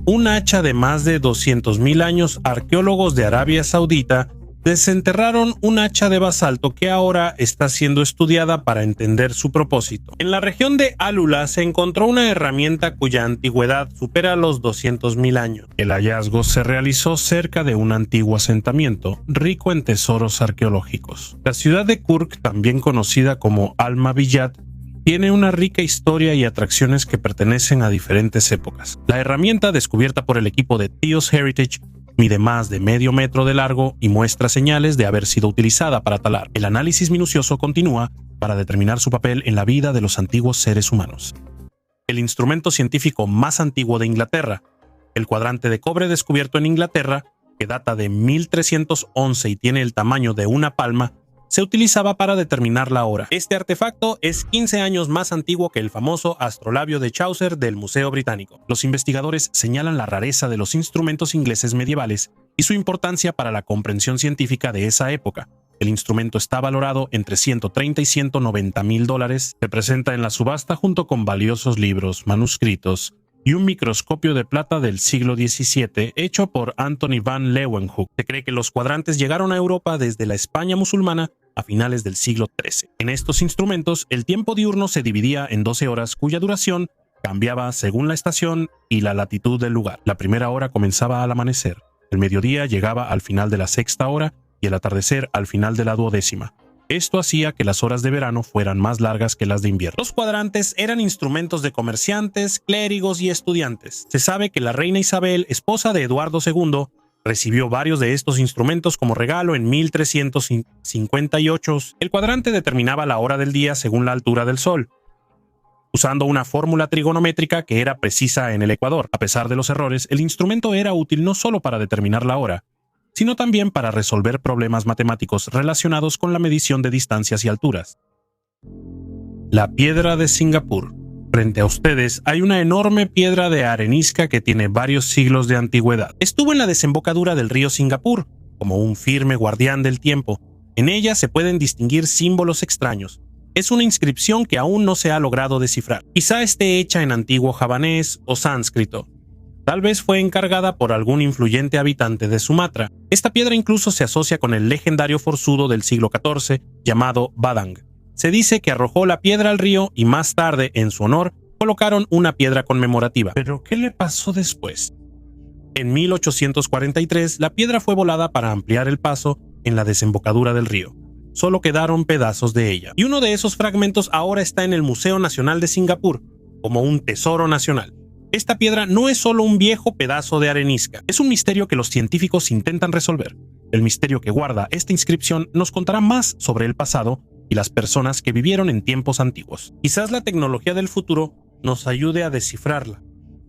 Un hacha de más de 200.000 años, arqueólogos de Arabia Saudita desenterraron un hacha de basalto que ahora está siendo estudiada para entender su propósito. En la región de Alula se encontró una herramienta cuya antigüedad supera los 200.000 años. El hallazgo se realizó cerca de un antiguo asentamiento, rico en tesoros arqueológicos. La ciudad de Kurk, también conocida como Alma-Billat, tiene una rica historia y atracciones que pertenecen a diferentes épocas. La herramienta, descubierta por el equipo de Theos Heritage, mide más de medio metro de largo y muestra señales de haber sido utilizada para talar. El análisis minucioso continúa para determinar su papel en la vida de los antiguos seres humanos. El instrumento científico más antiguo de Inglaterra, el cuadrante de cobre descubierto en Inglaterra, que data de 1311 y tiene el tamaño de una palma, se utilizaba para determinar la hora. Este artefacto es 15 años más antiguo que el famoso astrolabio de Chaucer del Museo Británico. Los investigadores señalan la rareza de los instrumentos ingleses medievales y su importancia para la comprensión científica de esa época. El instrumento está valorado entre 130 y 190 mil dólares. Se presenta en la subasta junto con valiosos libros, manuscritos y un microscopio de plata del siglo XVII hecho por Anthony van Leeuwenhoek. Se cree que los cuadrantes llegaron a Europa desde la España musulmana a finales del siglo XIII. En estos instrumentos, el tiempo diurno se dividía en 12 horas, cuya duración cambiaba según la estación y la latitud del lugar. La primera hora comenzaba al amanecer, el mediodía llegaba al final de la sexta hora y el atardecer al final de la 12ª. Esto hacía que las horas de verano fueran más largas que las de invierno. Los cuadrantes eran instrumentos de comerciantes, clérigos y estudiantes. Se sabe que la reina Isabel, esposa de Eduardo II, recibió varios de estos instrumentos como regalo en 1358. El cuadrante determinaba la hora del día según la altura del sol, usando una fórmula trigonométrica que era precisa en el ecuador. A pesar de los errores, el instrumento era útil no solo para determinar la hora, sino también para resolver problemas matemáticos relacionados con la medición de distancias y alturas. La piedra de Singapur. Frente a ustedes hay una enorme piedra de arenisca que tiene varios siglos de antigüedad. Estuvo en la desembocadura del río Singapur, como un firme guardián del tiempo. En ella se pueden distinguir símbolos extraños. Es una inscripción que aún no se ha logrado descifrar. Quizá esté hecha en antiguo javanés o sánscrito. Tal vez fue encargada por algún influyente habitante de Sumatra. Esta piedra incluso se asocia con el legendario forzudo del siglo XIV llamado Badang. Se dice que arrojó la piedra al río y más tarde, en su honor, colocaron una piedra conmemorativa. ¿Pero qué le pasó después? En 1843, la piedra fue volada para ampliar el paso en la desembocadura del río. Solo quedaron pedazos de ella. Y uno de esos fragmentos ahora está en el Museo Nacional de Singapur, como un tesoro nacional. Esta piedra no es solo un viejo pedazo de arenisca, es un misterio que los científicos intentan resolver. El misterio que guarda esta inscripción nos contará más sobre el pasado y las personas que vivieron en tiempos antiguos. Quizás la tecnología del futuro nos ayude a descifrarla.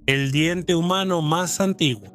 El diente humano más antiguo.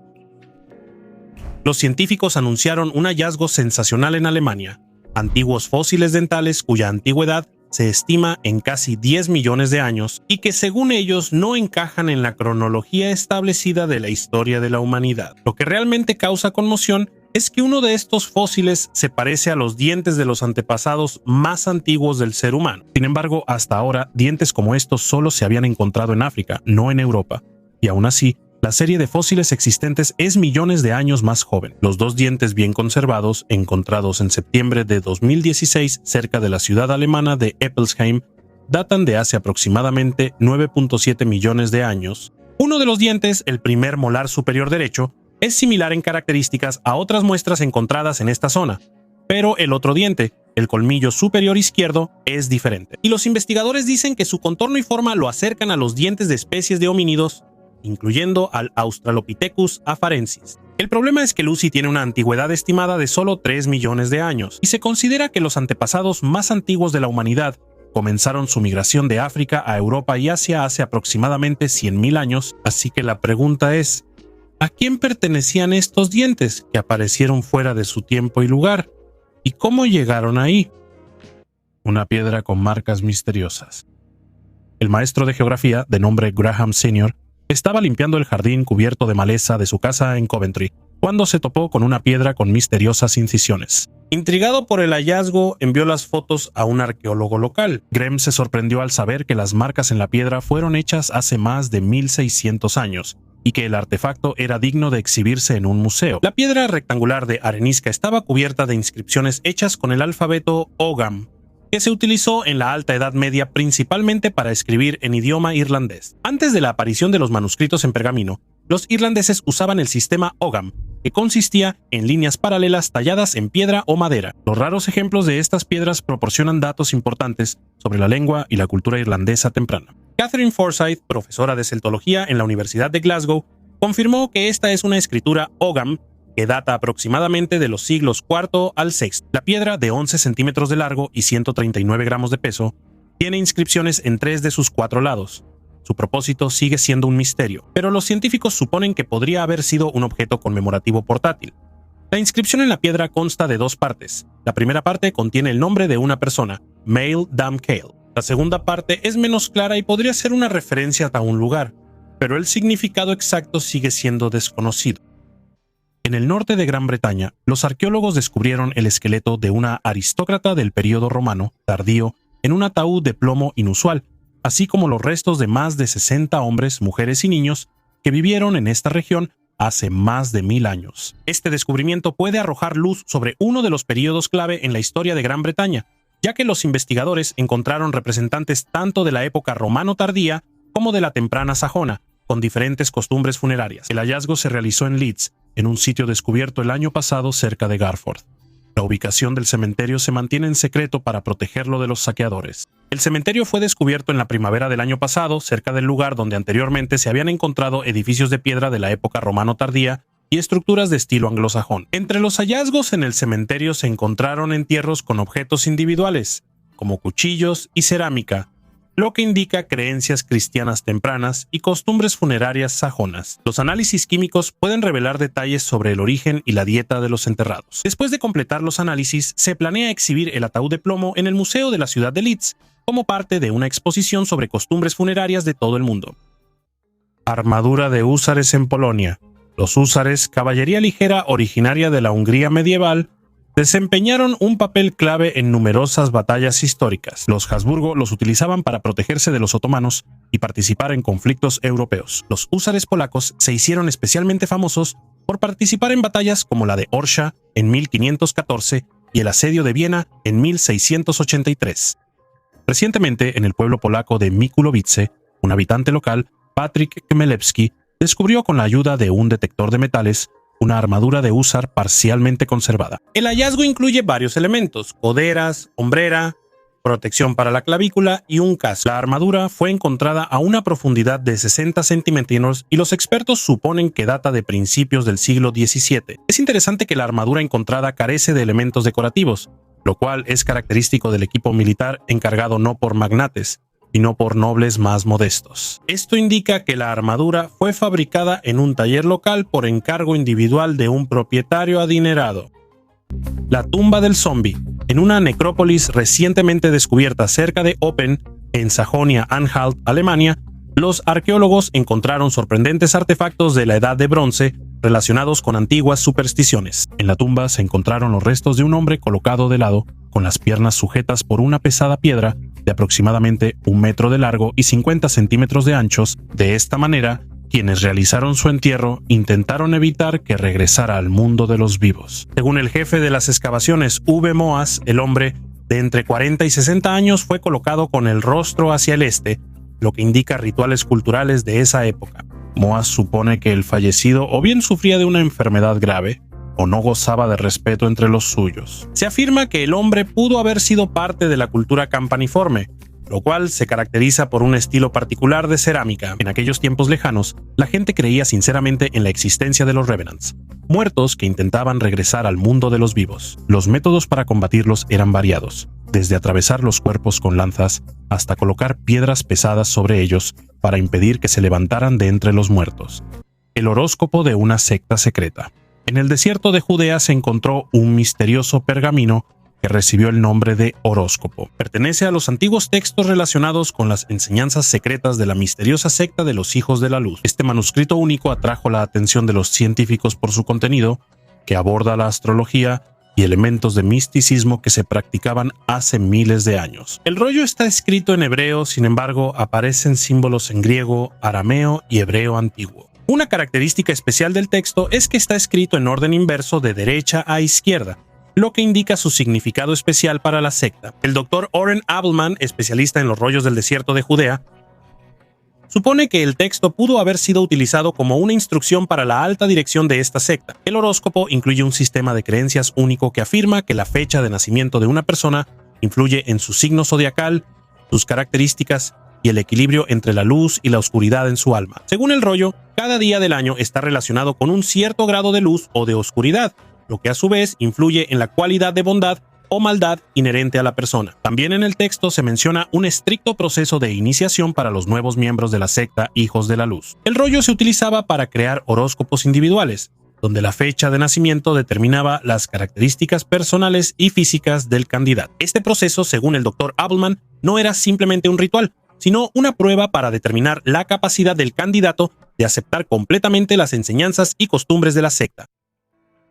Los científicos anunciaron un hallazgo sensacional en Alemania: antiguos fósiles dentales cuya antigüedad se estima en casi 10 millones de años y que según ellos no encajan en la cronología establecida de la historia de la humanidad. Lo que realmente causa conmoción es que uno de estos fósiles se parece a los dientes de los antepasados más antiguos del ser humano. Sin embargo, hasta ahora, dientes como estos solo se habían encontrado en África, no en Europa. Y aún así, la serie de fósiles existentes es millones de años más joven. Los dos dientes bien conservados, encontrados en septiembre de 2016 cerca de la ciudad alemana de Eppelsheim, datan de hace aproximadamente 9.7 millones de años. Uno de los dientes, el primer molar superior derecho, es similar en características a otras muestras encontradas en esta zona, pero el otro diente, el colmillo superior izquierdo, es diferente. Y los investigadores dicen que su contorno y forma lo acercan a los dientes de especies de homínidos, incluyendo al Australopithecus afarensis. El problema es que Lucy tiene una antigüedad estimada de solo 3 millones de años, y se considera que los antepasados más antiguos de la humanidad comenzaron su migración de África a Europa y Asia hace aproximadamente 100.000 años, así que la pregunta es: ¿a quién pertenecían estos dientes que aparecieron fuera de su tiempo y lugar? ¿Y cómo llegaron ahí? Una piedra con marcas misteriosas. El maestro de geografía, de nombre Graham Sr., estaba limpiando el jardín cubierto de maleza de su casa en Coventry, cuando se topó con una piedra con misteriosas incisiones. Intrigado por el hallazgo, envió las fotos a un arqueólogo local. Graham se sorprendió al saber que las marcas en la piedra fueron hechas hace más de 1600 años, y que el artefacto era digno de exhibirse en un museo. La piedra rectangular de arenisca estaba cubierta de inscripciones hechas con el alfabeto Ogham, que se utilizó en la Alta Edad Media principalmente para escribir en idioma irlandés. Antes de la aparición de los manuscritos en pergamino, los irlandeses usaban el sistema Ogham, que consistía en líneas paralelas talladas en piedra o madera. Los raros ejemplos de estas piedras proporcionan datos importantes sobre la lengua y la cultura irlandesa temprana. Catherine Forsyth, profesora de celtología en la Universidad de Glasgow, confirmó que esta es una escritura Ogham que data aproximadamente de los siglos IV al VI. La piedra, de 11 centímetros de largo y 139 gramos de peso, tiene inscripciones en 3 de sus 4 lados. Su propósito sigue siendo un misterio, pero los científicos suponen que podría haber sido un objeto conmemorativo portátil. La inscripción en la piedra consta de 2 partes. La primera parte contiene el nombre de una persona, Mail Dam Cale. La segunda parte es menos clara y podría ser una referencia a un lugar, pero el significado exacto sigue siendo desconocido. En el norte de Gran Bretaña, los arqueólogos descubrieron el esqueleto de una aristócrata del período romano tardío en un ataúd de plomo inusual, así como los restos de más de 60 hombres, mujeres y niños que vivieron en esta región hace más de 1000 años. Este descubrimiento puede arrojar luz sobre uno de los períodos clave en la historia de Gran Bretaña, ya que los investigadores encontraron representantes tanto de la época romano tardía como de la temprana sajona, con diferentes costumbres funerarias. El hallazgo se realizó en Leeds, en un sitio descubierto el año pasado cerca de Garford. La ubicación del cementerio se mantiene en secreto para protegerlo de los saqueadores. El cementerio fue descubierto en la primavera del año pasado, cerca del lugar donde anteriormente se habían encontrado edificios de piedra de la época romano tardía y estructuras de estilo anglosajón. Entre los hallazgos en el cementerio se encontraron entierros con objetos individuales, como cuchillos y cerámica, lo que indica creencias cristianas tempranas y costumbres funerarias sajonas. Los análisis químicos pueden revelar detalles sobre el origen y la dieta de los enterrados. Después de completar los análisis, se planea exhibir el ataúd de plomo en el Museo de la ciudad de Leeds, como parte de una exposición sobre costumbres funerarias de todo el mundo. Armadura de húsares en Polonia. Los húsares, caballería ligera originaria de la Hungría medieval, desempeñaron un papel clave en numerosas batallas históricas. Los Habsburgo los utilizaban para protegerse de los otomanos y participar en conflictos europeos. Los húsares polacos se hicieron especialmente famosos por participar en batallas como la de Orsha en 1514 y el asedio de Viena en 1683. Recientemente, en el pueblo polaco de Mikulowice, Un habitante local, Patrick Chmielewski, descubrió con la ayuda de un detector de metales una armadura de húsar parcialmente conservada. El hallazgo incluye varios elementos: coderas, hombrera, protección para la clavícula y un casco. La armadura fue encontrada a una profundidad de 60 centímetros y los expertos suponen que data de principios del siglo XVII. Es interesante que la armadura encontrada carece de elementos decorativos, lo cual es característico del equipo militar encargado no por magnates, sino por nobles más modestos. Esto indica que la armadura fue fabricada en un taller local por encargo individual de un propietario adinerado. La tumba del zombie. En una necrópolis recientemente descubierta cerca de Oppen, en Sajonia-Anhalt, Alemania, los arqueólogos encontraron sorprendentes artefactos de la Edad de Bronce relacionados con antiguas supersticiones. En la tumba se encontraron los restos de un hombre colocado de lado, con las piernas sujetas por una pesada piedra de aproximadamente 1 metro de largo y 50 centímetros de anchos. De esta manera, quienes realizaron su entierro intentaron evitar que regresara al mundo de los vivos. Según el jefe de las excavaciones, V. Moas, el hombre de entre 40 y 60 años fue colocado con el rostro hacia el este, lo que indica rituales culturales de esa época. Moas supone que el fallecido o bien sufría de una enfermedad grave, o no gozaba de respeto entre los suyos. Se afirma que el hombre pudo haber sido parte de la cultura campaniforme, lo cual se caracteriza por un estilo particular de cerámica. En aquellos tiempos lejanos, la gente creía sinceramente en la existencia de los Revenants, muertos que intentaban regresar al mundo de los vivos. Los métodos para combatirlos eran variados, desde atravesar los cuerpos con lanzas hasta colocar piedras pesadas sobre ellos para impedir que se levantaran de entre los muertos. El horóscopo de una secta secreta. En el desierto de Judea se encontró un misterioso pergamino que recibió el nombre de horóscopo. Pertenece a los antiguos textos relacionados con las enseñanzas secretas de la misteriosa secta de los Hijos de la Luz. Este manuscrito único atrajo la atención de los científicos por su contenido, que aborda la astrología y elementos de misticismo que se practicaban hace miles de años. El rollo está escrito en hebreo, sin embargo, aparecen símbolos en griego, arameo y hebreo antiguo. Una característica especial del texto es que está escrito en orden inverso de derecha a izquierda, lo que indica su significado especial para la secta. El Dr. Oren Abelman, especialista en los rollos del desierto de Judea, supone que el texto pudo haber sido utilizado como una instrucción para la alta dirección de esta secta. El horóscopo incluye un sistema de creencias único que afirma que la fecha de nacimiento de una persona influye en su signo zodiacal, sus características y el equilibrio entre la luz y la oscuridad en su alma. Según el rollo, cada día del año está relacionado con un cierto grado de luz o de oscuridad, lo que a su vez influye en la cualidad de bondad o maldad inherente a la persona. También en el texto se menciona un estricto proceso de iniciación para los nuevos miembros de la secta Hijos de la Luz. El rollo se utilizaba para crear horóscopos individuales, donde la fecha de nacimiento determinaba las características personales y físicas del candidato. Este proceso, según el Dr. Abelman, no era simplemente un ritual, sino una prueba para determinar la capacidad del candidato de aceptar completamente las enseñanzas y costumbres de la secta.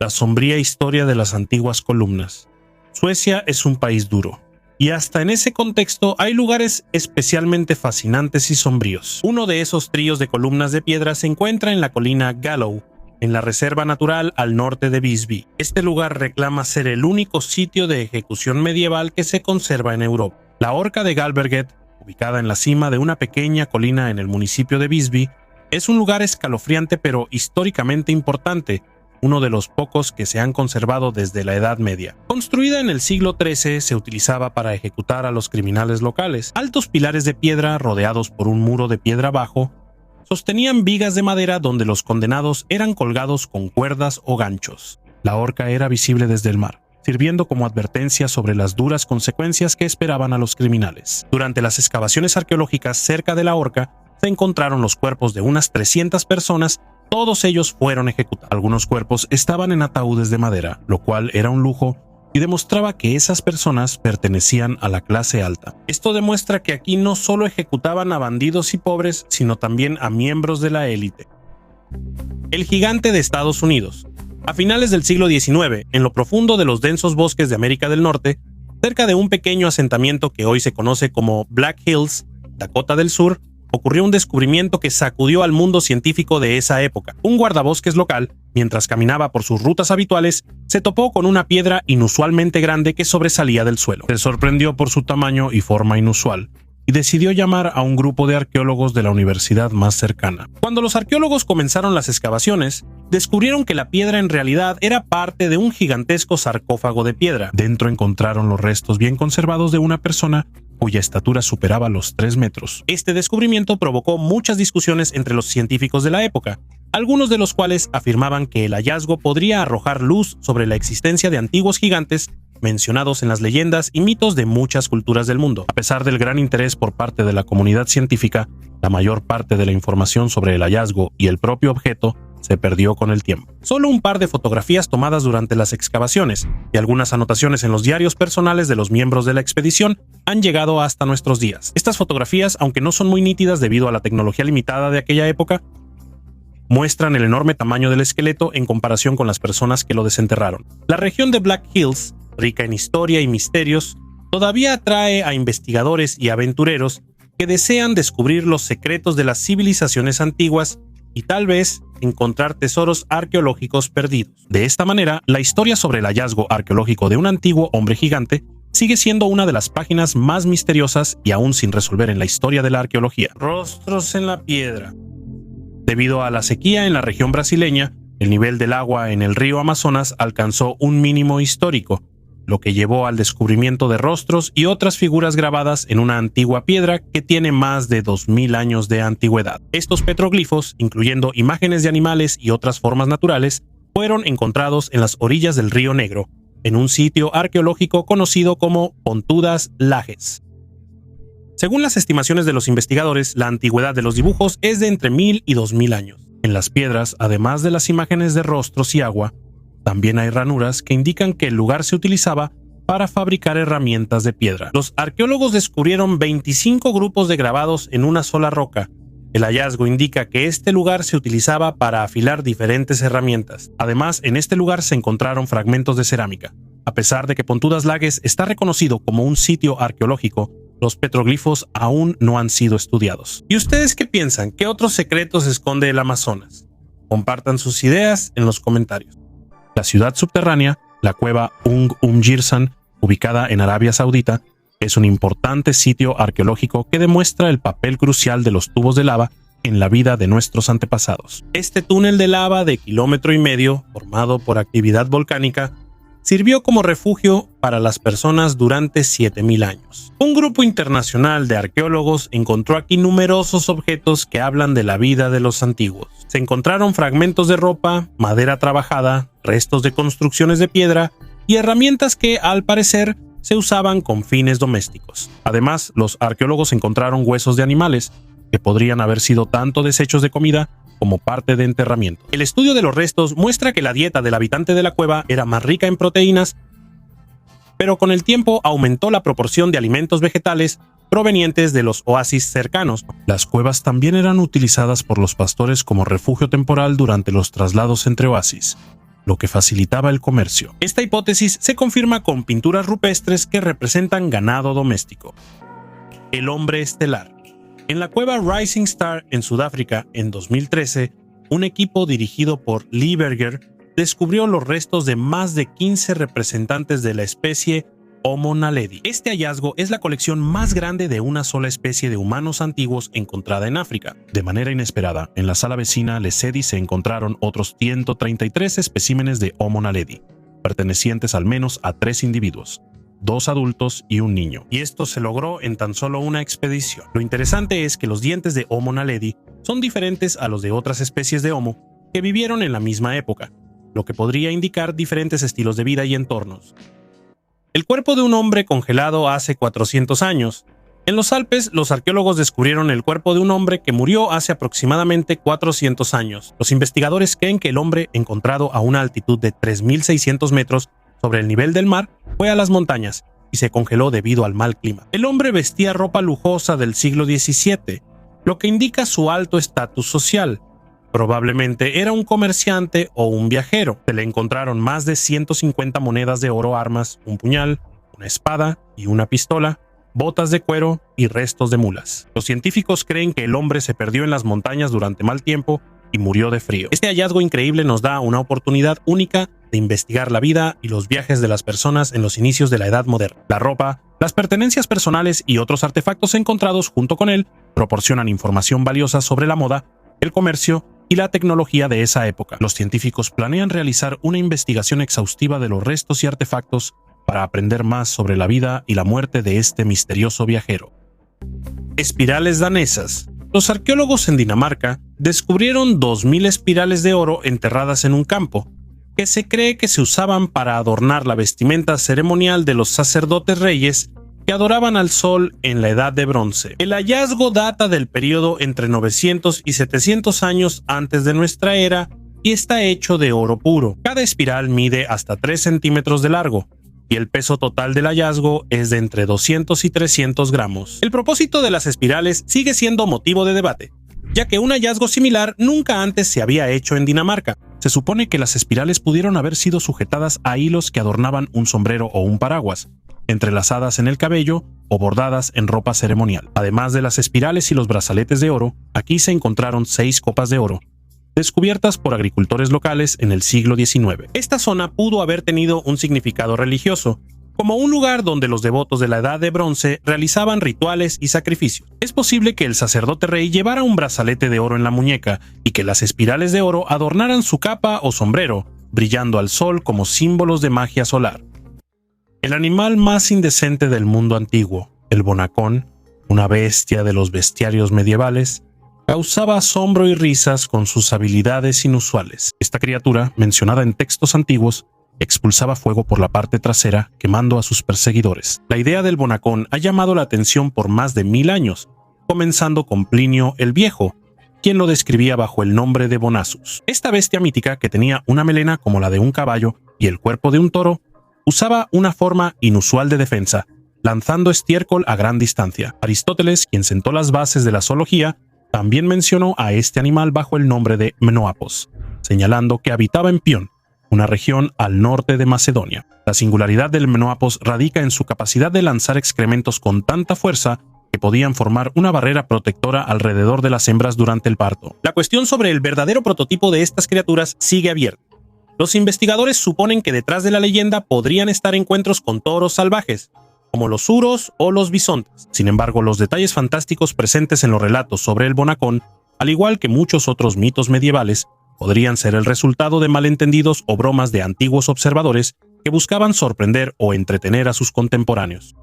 La sombría historia de las antiguas columnas. Suecia es un país duro, y hasta en ese contexto hay lugares especialmente fascinantes y sombríos. Uno de esos tríos de columnas de piedra se encuentra en la colina Gallow, en la reserva natural al norte de Visby. Este lugar reclama ser el único sitio de ejecución medieval que se conserva en Europa. La horca de Galberget, ubicada en la cima de una pequeña colina en el municipio de Visby, es un lugar escalofriante pero históricamente importante, uno de los pocos que se han conservado desde la Edad Media. Construida en el siglo XIII, se utilizaba para ejecutar a los criminales locales. Altos pilares de piedra, rodeados por un muro de piedra bajo, sostenían vigas de madera donde los condenados eran colgados con cuerdas o ganchos. La horca era visible desde el mar, sirviendo como advertencia sobre las duras consecuencias que esperaban a los criminales. Durante las excavaciones arqueológicas cerca de la horca, se encontraron los cuerpos de unas 300 personas. Todos ellos fueron ejecutados. Algunos cuerpos estaban en ataúdes de madera, lo cual era un lujo y demostraba que esas personas pertenecían a la clase alta. Esto demuestra que aquí no solo ejecutaban a bandidos y pobres, sino también a miembros de la élite. El gigante de Estados Unidos. A finales del siglo XIX, en lo profundo de los densos bosques de América del Norte, cerca de un pequeño asentamiento que hoy se conoce como Black Hills, Dakota del Sur, ocurrió un descubrimiento que sacudió al mundo científico de esa época. Un guardabosques local, mientras caminaba por sus rutas habituales, se topó con una piedra inusualmente grande que sobresalía del suelo. Se sorprendió por su tamaño y forma inusual, y decidió llamar a un grupo de arqueólogos de la universidad más cercana. Cuando los arqueólogos comenzaron las excavaciones, descubrieron que la piedra en realidad era parte de un gigantesco sarcófago de piedra. Dentro encontraron los restos bien conservados de una persona cuya estatura superaba los 3 metros. Este descubrimiento provocó muchas discusiones entre los científicos de la época, algunos de los cuales afirmaban que el hallazgo podría arrojar luz sobre la existencia de antiguos gigantes mencionados en las leyendas y mitos de muchas culturas del mundo. A pesar del gran interés por parte de la comunidad científica, la mayor parte de la información sobre el hallazgo y el propio objeto se perdió con el tiempo. Solo un par de fotografías tomadas durante las excavaciones y algunas anotaciones en los diarios personales de los miembros de la expedición han llegado hasta nuestros días. Estas fotografías, aunque no son muy nítidas debido a la tecnología limitada de aquella época, muestran el enorme tamaño del esqueleto en comparación con las personas que lo desenterraron. La región de Black Hills, rica en historia y misterios, todavía atrae a investigadores y aventureros que desean descubrir los secretos de las civilizaciones antiguas y tal vez encontrar tesoros arqueológicos perdidos. De esta manera, la historia sobre el hallazgo arqueológico de un antiguo hombre gigante sigue siendo una de las páginas más misteriosas y aún sin resolver en la historia de la arqueología. Rostros en la piedra. Debido a la sequía en la región brasileña, el nivel del agua en el río Amazonas alcanzó un mínimo histórico, lo que llevó al descubrimiento de rostros y otras figuras grabadas en una antigua piedra que tiene más de 2000 años de antigüedad. Estos petroglifos, incluyendo imágenes de animales y otras formas naturales, fueron encontrados en las orillas del río Negro, en un sitio arqueológico conocido como Pontudas Lajes. Según las estimaciones de los investigadores, la antigüedad de los dibujos es de entre 1000 y 2000 años. En las piedras, además de las imágenes de rostros y agua, también hay ranuras que indican que el lugar se utilizaba para fabricar herramientas de piedra. Los arqueólogos descubrieron 25 grupos de grabados en una sola roca. El hallazgo indica que este lugar se utilizaba para afilar diferentes herramientas. Además, en este lugar se encontraron fragmentos de cerámica. A pesar de que Pontudas Lages está reconocido como un sitio arqueológico, los petroglifos aún no han sido estudiados. ¿Y ustedes qué piensan? ¿Qué otros secretos esconde el Amazonas? Compartan sus ideas en los comentarios. La ciudad subterránea, la cueva Jirsan, ubicada en Arabia Saudita, es un importante sitio arqueológico que demuestra el papel crucial de los tubos de lava en la vida de nuestros antepasados. Este túnel de lava de 1,5 kilómetros, formado por actividad volcánica, sirvió como refugio para las personas durante 7000 años. Un grupo internacional de arqueólogos encontró aquí numerosos objetos que hablan de la vida de los antiguos. Se encontraron fragmentos de ropa, madera trabajada, restos de construcciones de piedra y herramientas que, al parecer, se usaban con fines domésticos. Además, los arqueólogos encontraron huesos de animales, que podrían haber sido tanto desechos de comida como parte de enterramiento. El estudio de los restos muestra que la dieta del habitante de la cueva era más rica en proteínas, pero con el tiempo aumentó la proporción de alimentos vegetales provenientes de los oasis cercanos. Las cuevas también eran utilizadas por los pastores como refugio temporal durante los traslados entre oasis, lo que facilitaba el comercio. Esta hipótesis se confirma con pinturas rupestres que representan ganado doméstico. El hombre estelar. En la cueva Rising Star en Sudáfrica, en 2013, un equipo dirigido por Lee Berger descubrió los restos de más de 15 representantes de la especie Homo naledi. Este hallazgo es la colección más grande de una sola especie de humanos antiguos encontrada en África. De manera inesperada, en la sala vecina Lesedi se encontraron otros 133 especímenes de Homo naledi, pertenecientes al menos a 3 individuos. 2 adultos y un niño, y esto se logró en tan solo una expedición. Lo interesante es que los dientes de Homo naledi son diferentes a los de otras especies de Homo que vivieron en la misma época, lo que podría indicar diferentes estilos de vida y entornos. El cuerpo de un hombre congelado hace 400 años. En los Alpes, los arqueólogos descubrieron el cuerpo de un hombre que murió hace aproximadamente 400 años. Los investigadores creen que el hombre, encontrado a una altitud de 3600 metros sobre el nivel del mar, fue a las montañas y se congeló debido al mal clima. El hombre vestía ropa lujosa del siglo XVII, lo que indica su alto estatus social. Probablemente era un comerciante o un viajero. Se le encontraron más de 150 monedas de oro, armas, un puñal, una espada y una pistola, botas de cuero y restos de mulas. Los científicos creen que el hombre se perdió en las montañas durante mal tiempo y murió de frío. Este hallazgo increíble nos da una oportunidad única de investigar la vida y los viajes de las personas en los inicios de la Edad Moderna. La ropa, las pertenencias personales y otros artefactos encontrados junto con él proporcionan información valiosa sobre la moda, el comercio y la tecnología de esa época. Los científicos planean realizar una investigación exhaustiva de los restos y artefactos para aprender más sobre la vida y la muerte de este misterioso viajero. Espirales danesas. Los arqueólogos en Dinamarca descubrieron 2000 espirales de oro enterradas en un campo, que se cree que se usaban para adornar la vestimenta ceremonial de los sacerdotes reyes que adoraban al sol en la Edad de Bronce. El hallazgo data del periodo entre 900 y 700 años antes de nuestra era y está hecho de oro puro. Cada espiral mide hasta 3 centímetros de largo, y el peso total del hallazgo es de entre 200 y 300 gramos. El propósito de las espirales sigue siendo motivo de debate, ya que un hallazgo similar nunca antes se había hecho en Dinamarca. Se supone que las espirales pudieron haber sido sujetadas a hilos que adornaban un sombrero o un paraguas, entrelazadas en el cabello o bordadas en ropa ceremonial. Además de las espirales y los brazaletes de oro, aquí se encontraron 6 copas de oro, descubiertas por agricultores locales en el siglo XIX. Esta zona pudo haber tenido un significado religioso, como un lugar donde los devotos de la Edad de Bronce realizaban rituales y sacrificios. Es posible que el sacerdote rey llevara un brazalete de oro en la muñeca y que las espirales de oro adornaran su capa o sombrero, brillando al sol como símbolos de magia solar. El animal más indecente del mundo antiguo, el bonacón, una bestia de los bestiarios medievales, causaba asombro y risas con sus habilidades inusuales. Esta criatura, mencionada en textos antiguos, expulsaba fuego por la parte trasera, quemando a sus perseguidores. La idea del bonacón ha llamado la atención por más de 1000 años, comenzando con Plinio el Viejo, quien lo describía bajo el nombre de Bonasus. Esta bestia mítica, que tenía una melena como la de un caballo y el cuerpo de un toro, usaba una forma inusual de defensa, lanzando estiércol a gran distancia. Aristóteles, quien sentó las bases de la zoología, también mencionó a este animal bajo el nombre de Menoapos, señalando que habitaba en Pión, una región al norte de Macedonia. La singularidad del Menoapos radica en su capacidad de lanzar excrementos con tanta fuerza que podían formar una barrera protectora alrededor de las hembras durante el parto. La cuestión sobre el verdadero prototipo de estas criaturas sigue abierta. Los investigadores suponen que detrás de la leyenda podrían estar encuentros con toros salvajes, como los uros o los bisontes. Sin embargo, los detalles fantásticos presentes en los relatos sobre el bonacón, al igual que muchos otros mitos medievales, podrían ser el resultado de malentendidos o bromas de antiguos observadores que buscaban sorprender o entretener a sus contemporáneos.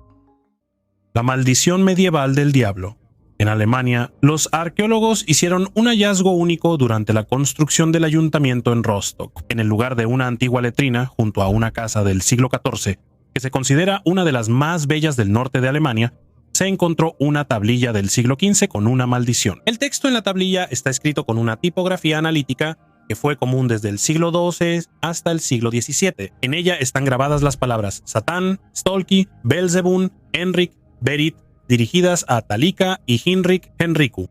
La maldición medieval del diablo. En Alemania, los arqueólogos hicieron un hallazgo único durante la construcción del ayuntamiento en Rostock. En el lugar de una antigua letrina, junto a una casa del siglo XIV, que se considera una de las más bellas del norte de Alemania, se encontró una tablilla del siglo XV con una maldición. El texto en la tablilla está escrito con una tipografía analítica que fue común desde el siglo XII hasta el siglo XVII. En ella están grabadas las palabras Satán, Stolki, Belzebún, Henrik, Berit, dirigidas a Talika y Hinrik Henriku.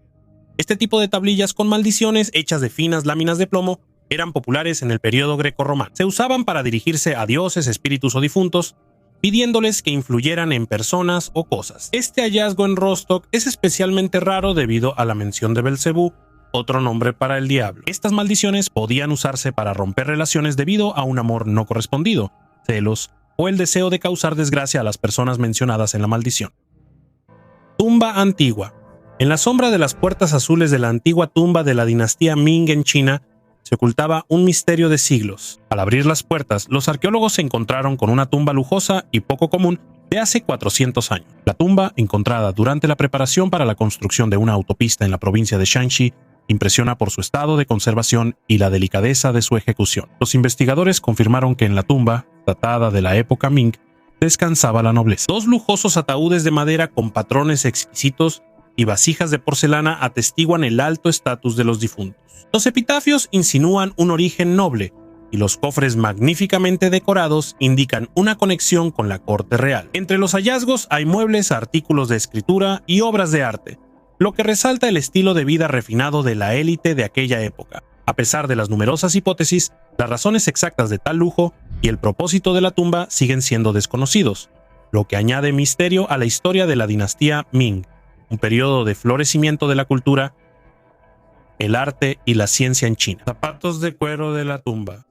Este tipo de tablillas con maldiciones hechas de finas láminas de plomo eran populares en el periodo grecorromano. Se usaban para dirigirse a dioses, espíritus o difuntos, pidiéndoles que influyeran en personas o cosas. Este hallazgo en Rostock es especialmente raro debido a la mención de Belcebú, otro nombre para el diablo. Estas maldiciones podían usarse para romper relaciones debido a un amor no correspondido, celos o el deseo de causar desgracia a las personas mencionadas en la maldición. Tumba antigua. En la sombra de las puertas azules de la antigua tumba de la dinastía Ming en China, se ocultaba un misterio de siglos. Al abrir las puertas, los arqueólogos se encontraron con una tumba lujosa y poco común de hace 400 años. La tumba, encontrada durante la preparación para la construcción de una autopista en la provincia de Shanxi, impresiona por su estado de conservación y la delicadeza de su ejecución. Los investigadores confirmaron que en la tumba, datada de la época Ming, descansaba la nobleza. 2 lujosos ataúdes de madera con patrones exquisitos y vasijas de porcelana atestiguan el alto estatus de los difuntos. Los epitafios insinúan un origen noble, y los cofres magníficamente decorados indican una conexión con la corte real. Entre los hallazgos hay muebles, artículos de escritura y obras de arte, lo que resalta el estilo de vida refinado de la élite de aquella época. A pesar de las numerosas hipótesis, las razones exactas de tal lujo y el propósito de la tumba siguen siendo desconocidos, lo que añade misterio a la historia de la dinastía Ming, un periodo de florecimiento de la cultura el arte y la ciencia en China. Zapatos de cuero de la tumba.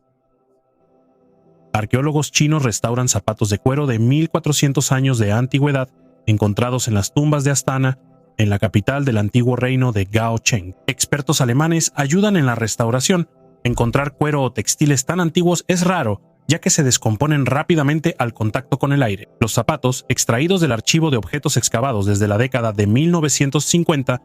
Arqueólogos chinos restauran zapatos de cuero de 1400 años de antigüedad encontrados en las tumbas de Astana, en la capital del antiguo reino de Gaocheng. Expertos alemanes ayudan en la restauración. Encontrar cuero o textiles tan antiguos es raro, ya que se descomponen rápidamente al contacto con el aire. Los zapatos, extraídos del archivo de objetos excavados desde la década de 1950,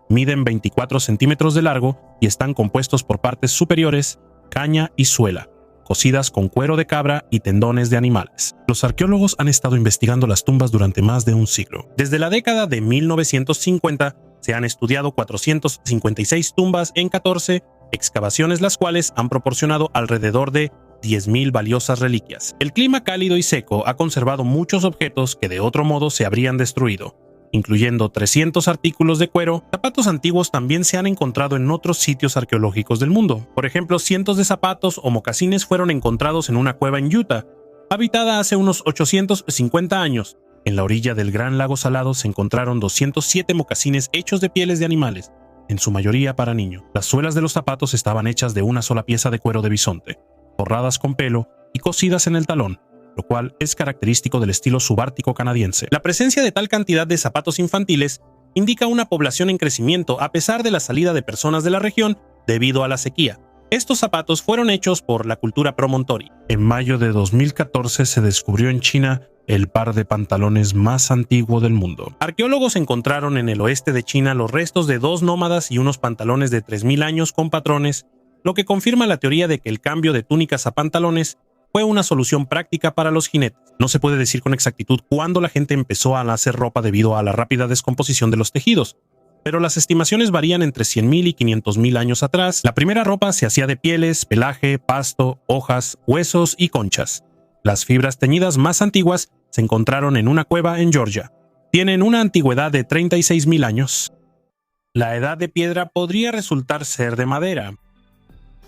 miden 24 centímetros de largo y están compuestos por partes superiores, caña y suela, cosidas con cuero de cabra y tendones de animales. Los arqueólogos han estado investigando las tumbas durante más de un siglo. Desde la década de 1950 se han estudiado 456 tumbas en 14 excavaciones, las cuales han proporcionado alrededor de 10.000 valiosas reliquias. El clima cálido y seco ha conservado muchos objetos que de otro modo se habrían destruido, incluyendo 300 artículos de cuero. Zapatos antiguos también se han encontrado en otros sitios arqueológicos del mundo. Por ejemplo, cientos de zapatos o mocasines fueron encontrados en una cueva en Utah, habitada hace unos 850 años. En la orilla del Gran Lago Salado se encontraron 207 mocasines hechos de pieles de animales, en su mayoría para niños. Las suelas de los zapatos estaban hechas de una sola pieza de cuero de bisonte, forradas con pelo y cosidas en el talón, lo cual es característico del estilo subártico canadiense. La presencia de tal cantidad de zapatos infantiles indica una población en crecimiento a pesar de la salida de personas de la región debido a la sequía. Estos zapatos fueron hechos por la cultura promontory. En mayo de 2014 se descubrió en China el par de pantalones más antiguo del mundo. Arqueólogos encontraron en el oeste de China los restos de 2 nómadas y unos pantalones de 3000 años con patrones, lo que confirma la teoría de que el cambio de túnicas a pantalones fue una solución práctica para los jinetes. No se puede decir con exactitud cuándo la gente empezó a hacer ropa debido a la rápida descomposición de los tejidos, pero las estimaciones varían entre 100.000 y 500.000 años atrás. La primera ropa se hacía de pieles, pelaje, pasto, hojas, huesos y conchas. Las fibras teñidas más antiguas se encontraron en una cueva en Georgia. Tienen una antigüedad de 36.000 años. La edad de piedra podría resultar ser de madera.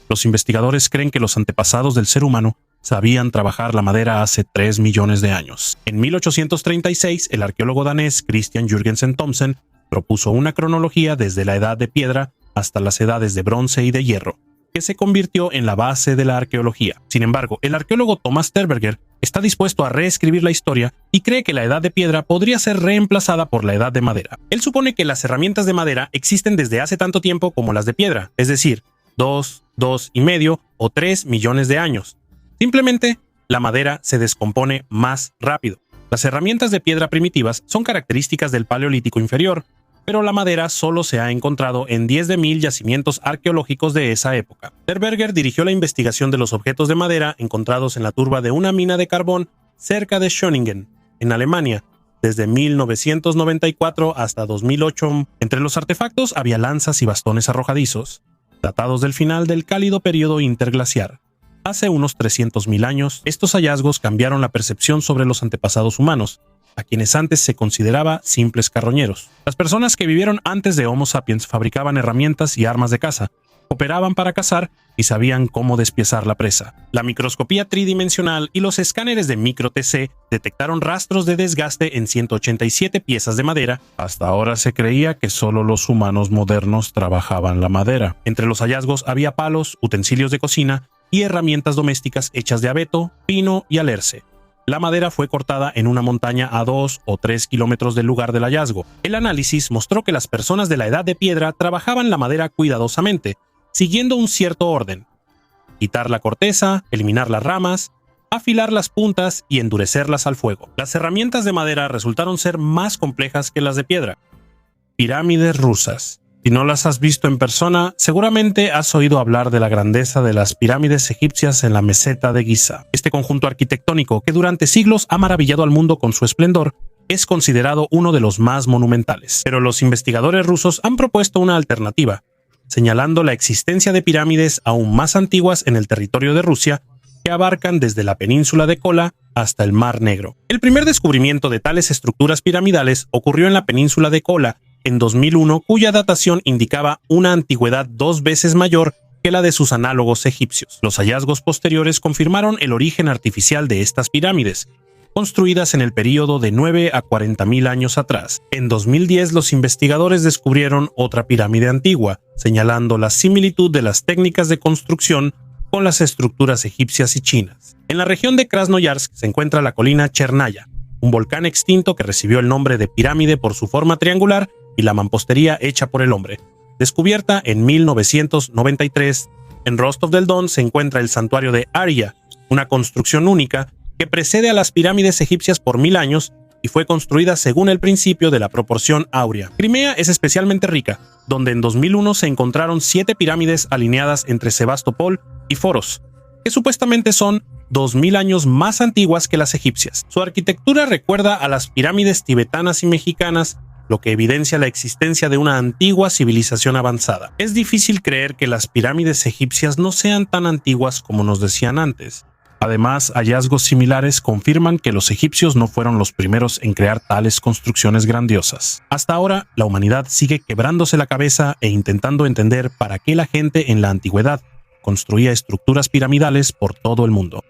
Los investigadores creen que los antepasados del ser humano sabían trabajar la madera hace 3 millones de años. En 1836, el arqueólogo danés Christian Jürgensen Thomsen propuso una cronología desde la edad de piedra hasta las edades de bronce y de hierro, que se convirtió en la base de la arqueología. Sin embargo, el arqueólogo Thomas Terberger está dispuesto a reescribir la historia y cree que la edad de piedra podría ser reemplazada por la edad de madera. Él supone que las herramientas de madera existen desde hace tanto tiempo como las de piedra, es decir, 2,5 o 3 millones de años. Simplemente, la madera se descompone más rápido. Las herramientas de piedra primitivas son características del Paleolítico inferior, pero la madera solo se ha encontrado en 10 de 1000 yacimientos arqueológicos de esa época. Terberger dirigió la investigación de los objetos de madera encontrados en la turba de una mina de carbón cerca de Schöningen, en Alemania, desde 1994 hasta 2008. Entre los artefactos había lanzas y bastones arrojadizos, datados del final del cálido período interglaciar. Hace unos 300.000 años, estos hallazgos cambiaron la percepción sobre los antepasados humanos, a quienes antes se consideraba simples carroñeros. Las personas que vivieron antes de Homo sapiens fabricaban herramientas y armas de caza, operaban para cazar y sabían cómo despiezar la presa. La microscopía tridimensional y los escáneres de micro-TC detectaron rastros de desgaste en 187 piezas de madera. Hasta ahora se creía que solo los humanos modernos trabajaban la madera. Entre los hallazgos había palos, utensilios de cocina y herramientas domésticas hechas de abeto, pino y alerce. La madera fue cortada en una montaña a 2 o 3 kilómetros del lugar del hallazgo. El análisis mostró que las personas de la edad de piedra trabajaban la madera cuidadosamente, siguiendo un cierto orden: quitar la corteza, eliminar las ramas, afilar las puntas y endurecerlas al fuego. Las herramientas de madera resultaron ser más complejas que las de piedra. Pirámides rusas. Si no las has visto en persona, seguramente has oído hablar de la grandeza de las pirámides egipcias en la meseta de Giza. Este conjunto arquitectónico, que durante siglos ha maravillado al mundo con su esplendor, es considerado uno de los más monumentales. Pero los investigadores rusos han propuesto una alternativa, señalando la existencia de pirámides aún más antiguas en el territorio de Rusia, que abarcan desde la península de Kola hasta el Mar Negro. El primer descubrimiento de tales estructuras piramidales ocurrió en la península de Kola en 2001, cuya datación indicaba una antigüedad 2 veces mayor que la de sus análogos egipcios. Los hallazgos posteriores confirmaron el origen artificial de estas pirámides, construidas en el período de 9 a 40.000 años atrás. En 2010, los investigadores descubrieron otra pirámide antigua, señalando la similitud de las técnicas de construcción con las estructuras egipcias y chinas. En la región de Krasnoyarsk se encuentra la colina Chernaya, un volcán extinto que recibió el nombre de pirámide por su forma triangular y la mampostería hecha por el hombre. Descubierta en 1993, en Rostov del Don se encuentra el santuario de Aria, una construcción única que precede a las pirámides egipcias por 1000 años y fue construida según el principio de la proporción áurea. Crimea es especialmente rica, donde en 2001 se encontraron 7 pirámides alineadas entre Sebastopol y Foros, que supuestamente son 2000 años más antiguas que las egipcias. Su arquitectura recuerda a las pirámides tibetanas y mexicanas, lo que evidencia la existencia de una antigua civilización avanzada. Es difícil creer que las pirámides egipcias no sean tan antiguas como nos decían antes. Además, hallazgos similares confirman que los egipcios no fueron los primeros en crear tales construcciones grandiosas. Hasta ahora, la humanidad sigue quebrándose la cabeza e intentando entender para qué la gente en la antigüedad construía estructuras piramidales por todo el mundo.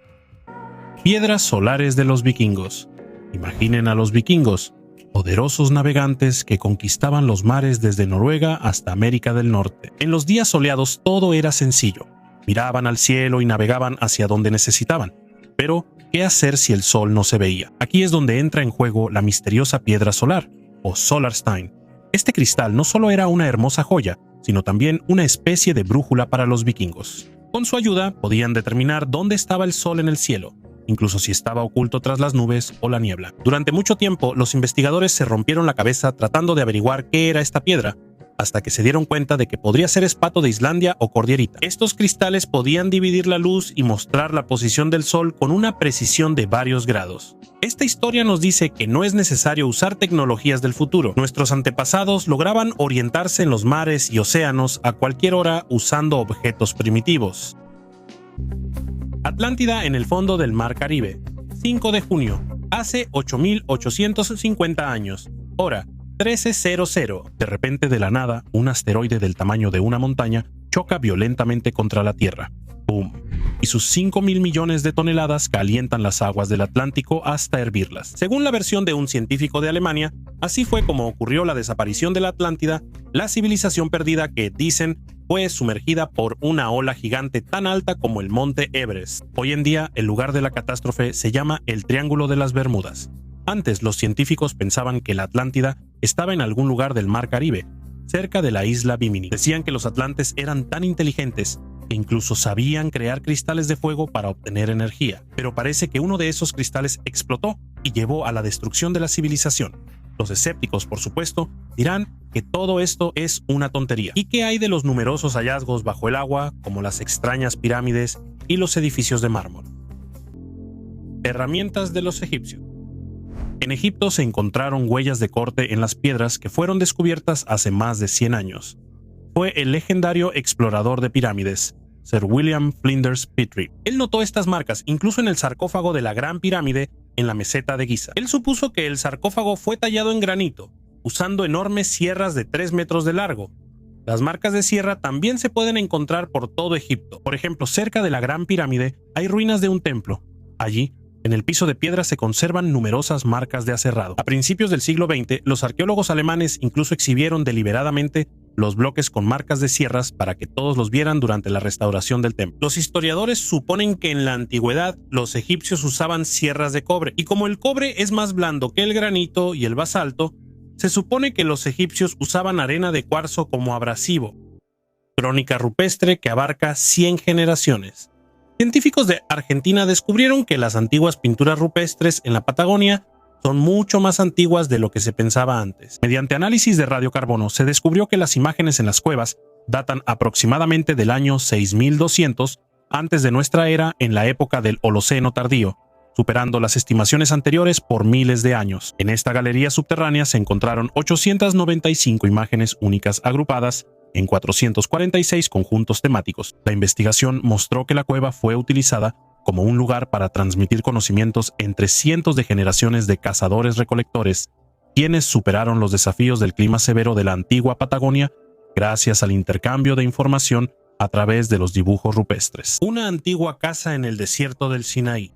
Piedras solares de los vikingos. Imaginen a los vikingos, poderosos navegantes que conquistaban los mares desde Noruega hasta América del Norte. En los días soleados todo era sencillo. Miraban al cielo y navegaban hacia donde necesitaban. Pero, ¿qué hacer si el sol no se veía? Aquí es donde entra en juego la misteriosa piedra solar, o Solarstein. Este cristal no solo era una hermosa joya, sino también una especie de brújula para los vikingos. Con su ayuda podían determinar dónde estaba el sol en el cielo, incluso si estaba oculto tras las nubes o la niebla. Durante mucho tiempo, los investigadores se rompieron la cabeza tratando de averiguar qué era esta piedra, hasta que se dieron cuenta de que podría ser espato de Islandia o cordierita. Estos cristales podían dividir la luz y mostrar la posición del sol con una precisión de varios grados. Esta historia nos dice que no es necesario usar tecnologías del futuro. Nuestros antepasados lograban orientarse en los mares y océanos a cualquier hora usando objetos primitivos. Atlántida en el fondo del Mar Caribe. 5 de junio. Hace 8.850 años. Hora 13:00. De repente, de la nada, un asteroide del tamaño de una montaña choca violentamente contra la Tierra. ¡Boom! Y sus 5.000 millones de toneladas calientan las aguas del Atlántico hasta hervirlas. Según la versión de un científico de Alemania, así fue como ocurrió la desaparición de la Atlántida, la civilización perdida que, dicen, fue sumergida por una ola gigante tan alta como el monte Everest. Hoy en día, el lugar de la catástrofe se llama el Triángulo de las Bermudas. Antes, los científicos pensaban que la Atlántida estaba en algún lugar del Mar Caribe, cerca de la isla Bimini. Decían que los atlantes eran tan inteligentes que incluso sabían crear cristales de fuego para obtener energía. Pero parece que uno de esos cristales explotó y llevó a la destrucción de la civilización. Los escépticos, por supuesto, dirán que todo esto es una tontería. ¿Y qué hay de los numerosos hallazgos bajo el agua, como las extrañas pirámides y los edificios de mármol? Herramientas de los egipcios. En Egipto se encontraron huellas de corte en las piedras que fueron descubiertas hace más de 100 años. Fue el legendario explorador de pirámides, Sir William Flinders Petrie. Él notó estas marcas incluso en el sarcófago de la Gran Pirámide en la meseta de Giza. Él supuso que el sarcófago fue tallado en granito, usando enormes sierras de 3 metros de largo. Las marcas de sierra también se pueden encontrar por todo Egipto. Por ejemplo, cerca de la Gran Pirámide hay ruinas de un templo. Allí, en el piso de piedra se conservan numerosas marcas de aserrado. A principios del siglo XX, los arqueólogos alemanes incluso exhibieron deliberadamente los bloques con marcas de sierras para que todos los vieran durante la restauración del templo. Los historiadores suponen que en la antigüedad los egipcios usaban sierras de cobre, y como el cobre es más blando que el granito y el basalto, se supone que los egipcios usaban arena de cuarzo como abrasivo. Crónica rupestre que abarca 100 generaciones. Científicos de Argentina descubrieron que las antiguas pinturas rupestres en la Patagonia son mucho más antiguas de lo que se pensaba antes. Mediante análisis de radiocarbono se descubrió que las imágenes en las cuevas datan aproximadamente del año 6200 antes de nuestra era, en la época del Holoceno tardío, superando las estimaciones anteriores por miles de años. En esta galería subterránea se encontraron 895 imágenes únicas agrupadas en 446 conjuntos temáticos. La investigación mostró que la cueva fue utilizada como un lugar para transmitir conocimientos entre cientos de generaciones de cazadores-recolectores, quienes superaron los desafíos del clima severo de la antigua Patagonia gracias al intercambio de información a través de los dibujos rupestres. Una antigua casa en el desierto del Sinaí.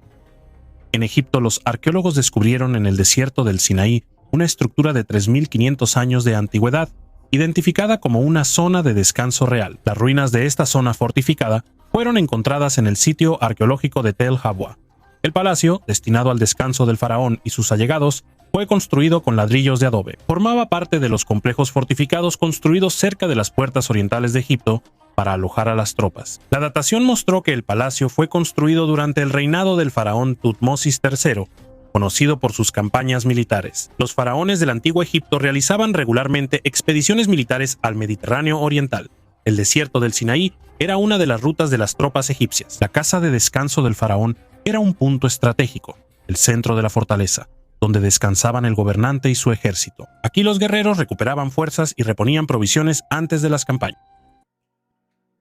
En Egipto, los arqueólogos descubrieron en el desierto del Sinaí una estructura de 3.500 años de antigüedad, identificada como una zona de descanso real. Las ruinas de esta zona fortificada fueron encontradas en el sitio arqueológico de Tel Habwa. El palacio, destinado al descanso del faraón y sus allegados, fue construido con ladrillos de adobe. Formaba parte de los complejos fortificados construidos cerca de las puertas orientales de Egipto para alojar a las tropas. La datación mostró que el palacio fue construido durante el reinado del faraón Tutmosis III, conocido por sus campañas militares. Los faraones del antiguo Egipto realizaban regularmente expediciones militares al Mediterráneo oriental. El desierto del Sinaí era una de las rutas de las tropas egipcias. La casa de descanso del faraón era un punto estratégico, el centro de la fortaleza, donde descansaban el gobernante y su ejército. Aquí los guerreros recuperaban fuerzas y reponían provisiones antes de las campañas.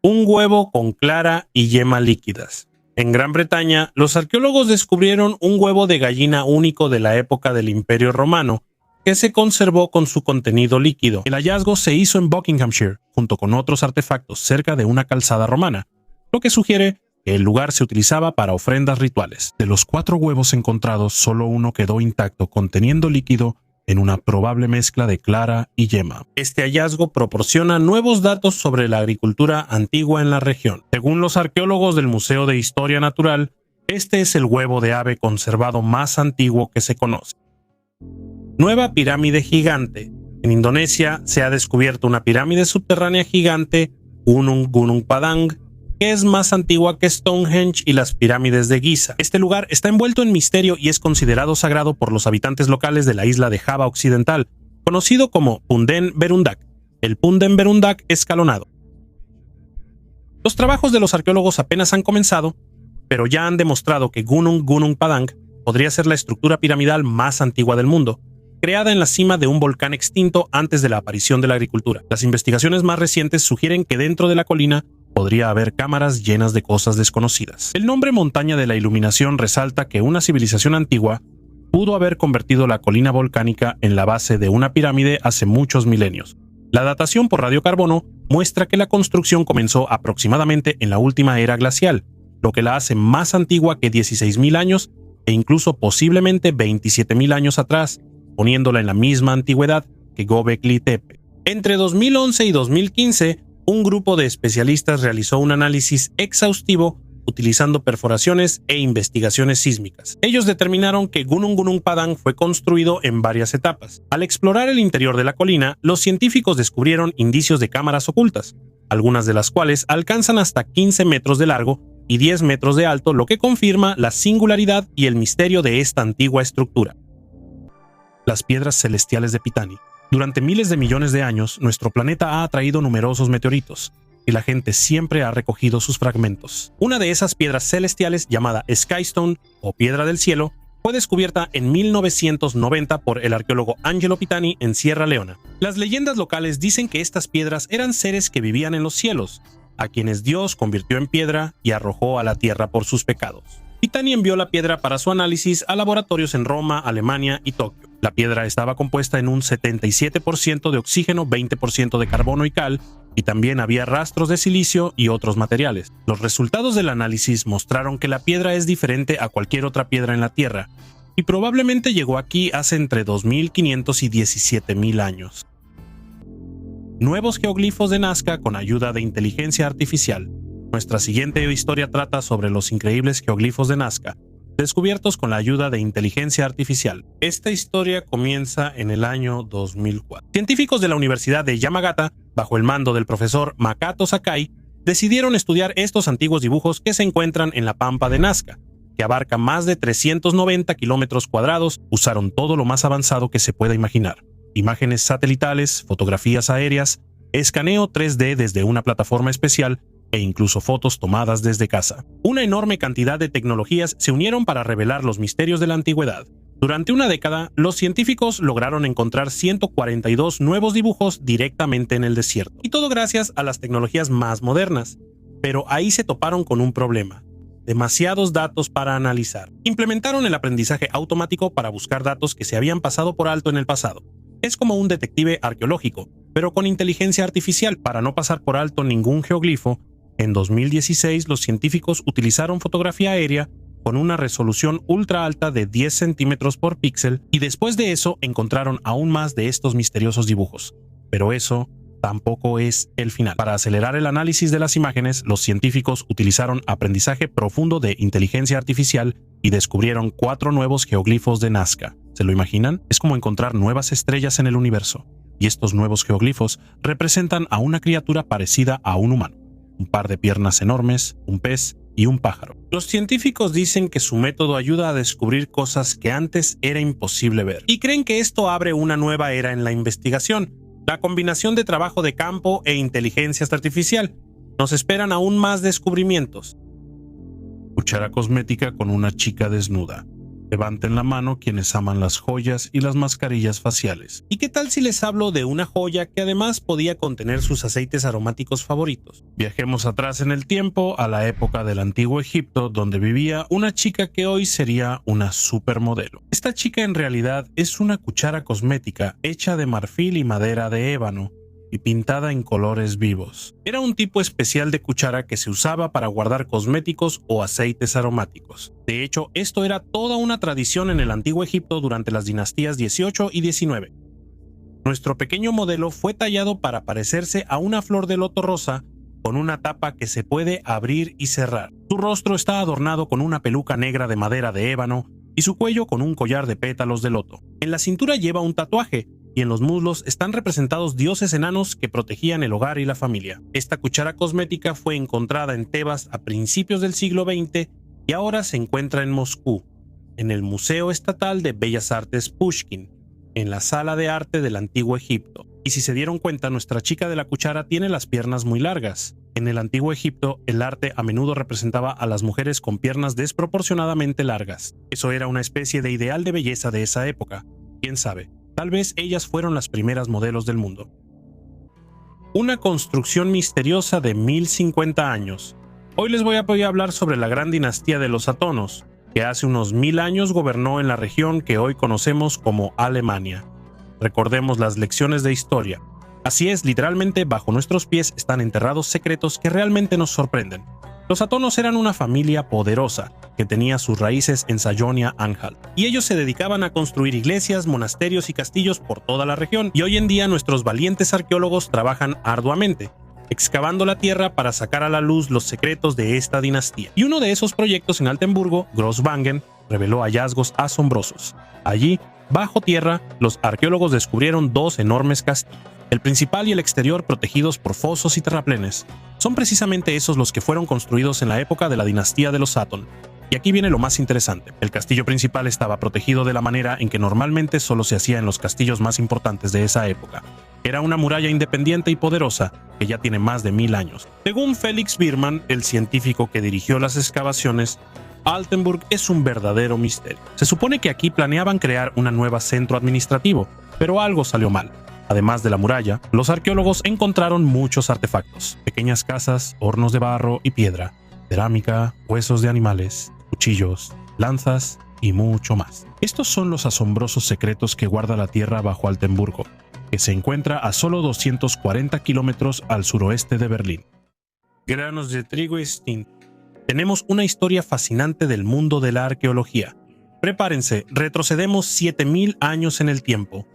Un huevo con clara y yema líquidas. En Gran Bretaña, los arqueólogos descubrieron un huevo de gallina único de la época del Imperio Romano, que se conservó con su contenido líquido. El hallazgo se hizo en Buckinghamshire, junto con otros artefactos cerca de una calzada romana, lo que sugiere que el lugar se utilizaba para ofrendas rituales. De los 4 huevos encontrados, solo uno quedó intacto, conteniendo líquido en una probable mezcla de clara y yema. Este hallazgo proporciona nuevos datos sobre la agricultura antigua en la región. Según los arqueólogos del Museo de Historia Natural, este es el huevo de ave conservado más antiguo que se conoce. Nueva pirámide gigante. En Indonesia se ha descubierto una pirámide subterránea gigante, Gunung Gunung Padang, que es más antigua que Stonehenge y las pirámides de Giza. Este lugar está envuelto en misterio y es considerado sagrado por los habitantes locales de la isla de Java Occidental, conocido como Punden Berundak, el Punden Berundak escalonado. Los trabajos de los arqueólogos apenas han comenzado, pero ya han demostrado que Gunung Gunung Padang podría ser la estructura piramidal más antigua del mundo, creada en la cima de un volcán extinto antes de la aparición de la agricultura. Las investigaciones más recientes sugieren que dentro de la colina podría haber cámaras llenas de cosas desconocidas. El nombre Montaña de la Iluminación resalta que una civilización antigua pudo haber convertido la colina volcánica en la base de una pirámide hace muchos milenios. La datación por radiocarbono muestra que la construcción comenzó aproximadamente en la última era glacial, lo que la hace más antigua que 16.000 años e incluso posiblemente 27.000 años atrás, poniéndola en la misma antigüedad que Göbekli Tepe. Entre 2011 y 2015, un grupo de especialistas realizó un análisis exhaustivo utilizando perforaciones e investigaciones sísmicas. Ellos determinaron que Gunung Gunung Padang fue construido en varias etapas. Al explorar el interior de la colina, los científicos descubrieron indicios de cámaras ocultas, algunas de las cuales alcanzan hasta 15 metros de largo y 10 metros de alto, lo que confirma la singularidad y el misterio de esta antigua estructura. Las piedras celestiales de Pitani. Durante miles de millones de años, nuestro planeta ha atraído numerosos meteoritos, y la gente siempre ha recogido sus fragmentos. Una de esas piedras celestiales, llamada Skystone, o Piedra del Cielo, fue descubierta en 1990 por el arqueólogo Angelo Pitani en Sierra Leona. Las leyendas locales dicen que estas piedras eran seres que vivían en los cielos, a quienes Dios convirtió en piedra y arrojó a la tierra por sus pecados. Pitani envió la piedra para su análisis a laboratorios en Roma, Alemania y Tokio. La piedra estaba compuesta en un 77% de oxígeno, 20% de carbono y cal, y también había rastros de silicio y otros materiales. Los resultados del análisis mostraron que la piedra es diferente a cualquier otra piedra en la Tierra, y probablemente llegó aquí hace entre 2.500 y 17.000 años. Nuevos geoglifos de Nazca con ayuda de inteligencia artificial. Nuestra siguiente historia trata sobre los increíbles geoglifos de Nazca, descubiertos con la ayuda de inteligencia artificial. Esta historia comienza en el año 2004. Científicos de la Universidad de Yamagata, bajo el mando del profesor Makoto Sakai, decidieron estudiar estos antiguos dibujos que se encuentran en la pampa de Nazca, que abarca más de 390 kilómetros cuadrados. Usaron todo lo más avanzado que se pueda imaginar: imágenes satelitales, fotografías aéreas, escaneo 3D desde una plataforma especial e incluso fotos tomadas desde casa. Una enorme cantidad de tecnologías se unieron para revelar los misterios de la antigüedad. Durante una década, los científicos lograron encontrar 142 nuevos dibujos directamente en el desierto, y todo gracias a las tecnologías más modernas. Pero ahí se toparon con un problema: demasiados datos para analizar. Implementaron el aprendizaje automático para buscar datos que se habían pasado por alto en el pasado. Es como un detective arqueológico, pero con inteligencia artificial. Para no pasar por alto ningún geoglifo, en 2016 los científicos utilizaron fotografía aérea con una resolución ultra alta de 10 centímetros por píxel, y después de eso encontraron aún más de estos misteriosos dibujos. Pero eso tampoco es el final. Para acelerar el análisis de las imágenes, los científicos utilizaron aprendizaje profundo de inteligencia artificial y descubrieron 4 nuevos geoglifos de Nazca. ¿Se lo imaginan? Es como encontrar nuevas estrellas en el universo. Y estos nuevos geoglifos representan a una criatura parecida a un humano. Un par de piernas enormes, un pez y un pájaro. Los científicos dicen que su método ayuda a descubrir cosas que antes era imposible ver. Y creen que esto abre una nueva era en la investigación. La combinación de trabajo de campo e inteligencia artificial. Nos esperan aún más descubrimientos. Cuchara cosmética con una chica desnuda. Levanten la mano quienes aman las joyas y las mascarillas faciales. ¿Y qué tal si les hablo de una joya que además podía contener sus aceites aromáticos favoritos? Viajemos atrás en el tiempo a la época del Antiguo Egipto, donde vivía una chica que hoy sería una supermodelo. Esta chica en realidad es una cuchara cosmética hecha de marfil y madera de ébano y pintada en colores vivos. Era un tipo especial de cuchara que se usaba para guardar cosméticos o aceites aromáticos. De hecho, esto era toda una tradición en el Antiguo Egipto durante las dinastías 18 y 19. Nuestro pequeño modelo fue tallado para parecerse a una flor de loto rosa con una tapa que se puede abrir y cerrar. Su rostro está adornado con una peluca negra de madera de ébano y su cuello con un collar de pétalos de loto. En la cintura lleva un tatuaje, y en los muslos están representados dioses enanos que protegían el hogar y la familia. Esta cuchara cosmética fue encontrada en Tebas a principios del siglo XX y ahora se encuentra en Moscú, en el Museo Estatal de Bellas Artes Pushkin, en la Sala de Arte del Antiguo Egipto. Y si se dieron cuenta, nuestra chica de la cuchara tiene las piernas muy largas. En el Antiguo Egipto, el arte a menudo representaba a las mujeres con piernas desproporcionadamente largas. Eso era una especie de ideal de belleza de esa época. ¿Quién sabe? Tal vez ellas fueron las primeras modelos del mundo. Una construcción misteriosa de 1050 años. Hoy les voy a hablar sobre la gran dinastía de los Atonos, que hace unos 1000 años gobernó en la región que hoy conocemos como Alemania. Recordemos las lecciones de historia. Así es, literalmente bajo nuestros pies están enterrados secretos que realmente nos sorprenden. Los Atonos eran una familia poderosa que tenía sus raíces en Sajonia-Anhalt, y ellos se dedicaban a construir iglesias, monasterios y castillos por toda la región, y hoy en día nuestros valientes arqueólogos trabajan arduamente, excavando la tierra para sacar a la luz los secretos de esta dinastía. Y uno de esos proyectos en Altenburgo, Grosswangen, reveló hallazgos asombrosos. Allí, bajo tierra, los arqueólogos descubrieron 2 enormes castillos. El principal y el exterior protegidos por fosos y terraplenes. Son precisamente esos los que fueron construidos en la época de la dinastía de los Atón. Y aquí viene lo más interesante. El castillo principal estaba protegido de la manera en que normalmente solo se hacía en los castillos más importantes de esa época. Era una muralla independiente y poderosa que ya tiene más de 1000 años. Según Felix Biermann, el científico que dirigió las excavaciones, Altenburg es un verdadero misterio. Se supone que aquí planeaban crear un nuevo centro administrativo, pero algo salió mal. Además de la muralla, los arqueólogos encontraron muchos artefactos, pequeñas casas, hornos de barro y piedra, cerámica, huesos de animales, cuchillos, lanzas y mucho más. Estos son los asombrosos secretos que guarda la tierra bajo Altenburgo, que se encuentra a solo 240 kilómetros al suroeste de Berlín. Granos de trigo extintos. Tenemos una historia fascinante del mundo de la arqueología. Prepárense, retrocedemos 7000 años en el tiempo.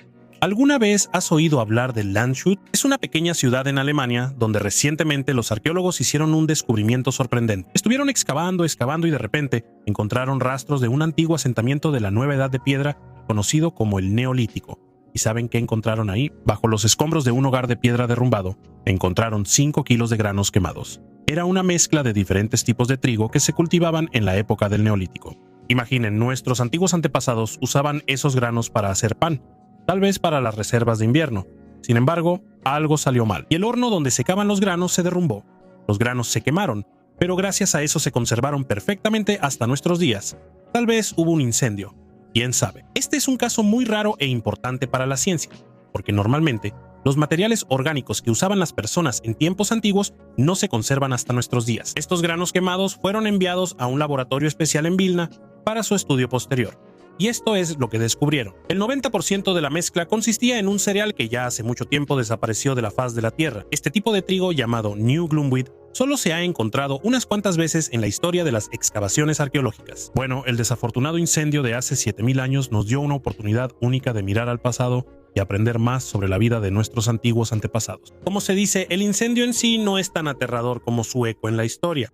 ¿Alguna vez has oído hablar de Landshut? Es una pequeña ciudad en Alemania donde recientemente los arqueólogos hicieron un descubrimiento sorprendente. Estuvieron excavando y de repente encontraron rastros de un antiguo asentamiento de la nueva edad de piedra conocido como el Neolítico. ¿Y saben qué encontraron ahí? Bajo los escombros de un hogar de piedra derrumbado, encontraron 5 kilos de granos quemados. Era una mezcla de diferentes tipos de trigo que se cultivaban en la época del Neolítico. Imaginen, nuestros antiguos antepasados usaban esos granos para hacer pan, tal vez para las reservas de invierno. Sin embargo, algo salió mal, y el horno donde secaban los granos se derrumbó. Los granos se quemaron, pero gracias a eso se conservaron perfectamente hasta nuestros días. Tal vez hubo un incendio. ¿Quién sabe? Este es un caso muy raro e importante para la ciencia, porque normalmente los materiales orgánicos que usaban las personas en tiempos antiguos no se conservan hasta nuestros días. Estos granos quemados fueron enviados a un laboratorio especial en Vilna para su estudio posterior. y esto es lo que descubrieron. El 90% de la mezcla consistía en un cereal que ya hace mucho tiempo desapareció de la faz de la Tierra. Este tipo de trigo, llamado New Gloom Wheat, solo se ha encontrado unas cuantas veces en la historia de las excavaciones arqueológicas. Bueno, el desafortunado incendio de hace 7000 años nos dio una oportunidad única de mirar al pasado y aprender más sobre la vida de nuestros antiguos antepasados. Como se dice, el incendio en sí no es tan aterrador como su eco en la historia.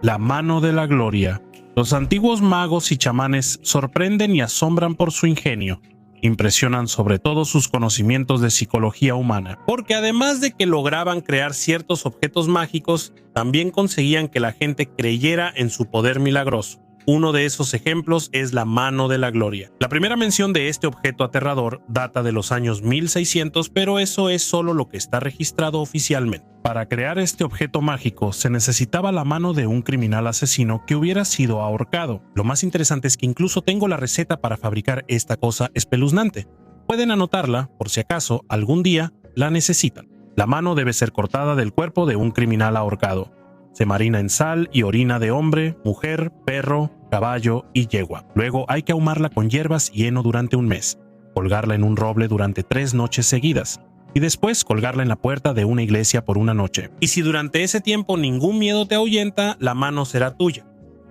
La mano de la gloria. Los antiguos magos y chamanes sorprenden y asombran por su ingenio. Impresionan sobre todo sus conocimientos de psicología humana, porque además de que lograban crear ciertos objetos mágicos, también conseguían que la gente creyera en su poder milagroso. Uno de esos ejemplos es la mano de la gloria. La primera mención de este objeto aterrador data de los años 1600, pero eso es solo lo que está registrado oficialmente. Para crear este objeto mágico se necesitaba la mano de un criminal asesino que hubiera sido ahorcado. Lo más interesante es que incluso tengo la receta para fabricar esta cosa espeluznante. Pueden anotarla por si acaso algún día la necesitan. La mano debe ser cortada del cuerpo de un criminal ahorcado. Se marina en sal y orina de hombre, mujer, perro, caballo y yegua. Luego hay que ahumarla con hierbas y heno durante un mes, colgarla en un roble durante 3 noches seguidas, y después colgarla en la puerta de una iglesia por una noche. Y si durante ese tiempo ningún miedo te ahuyenta, la mano será tuya.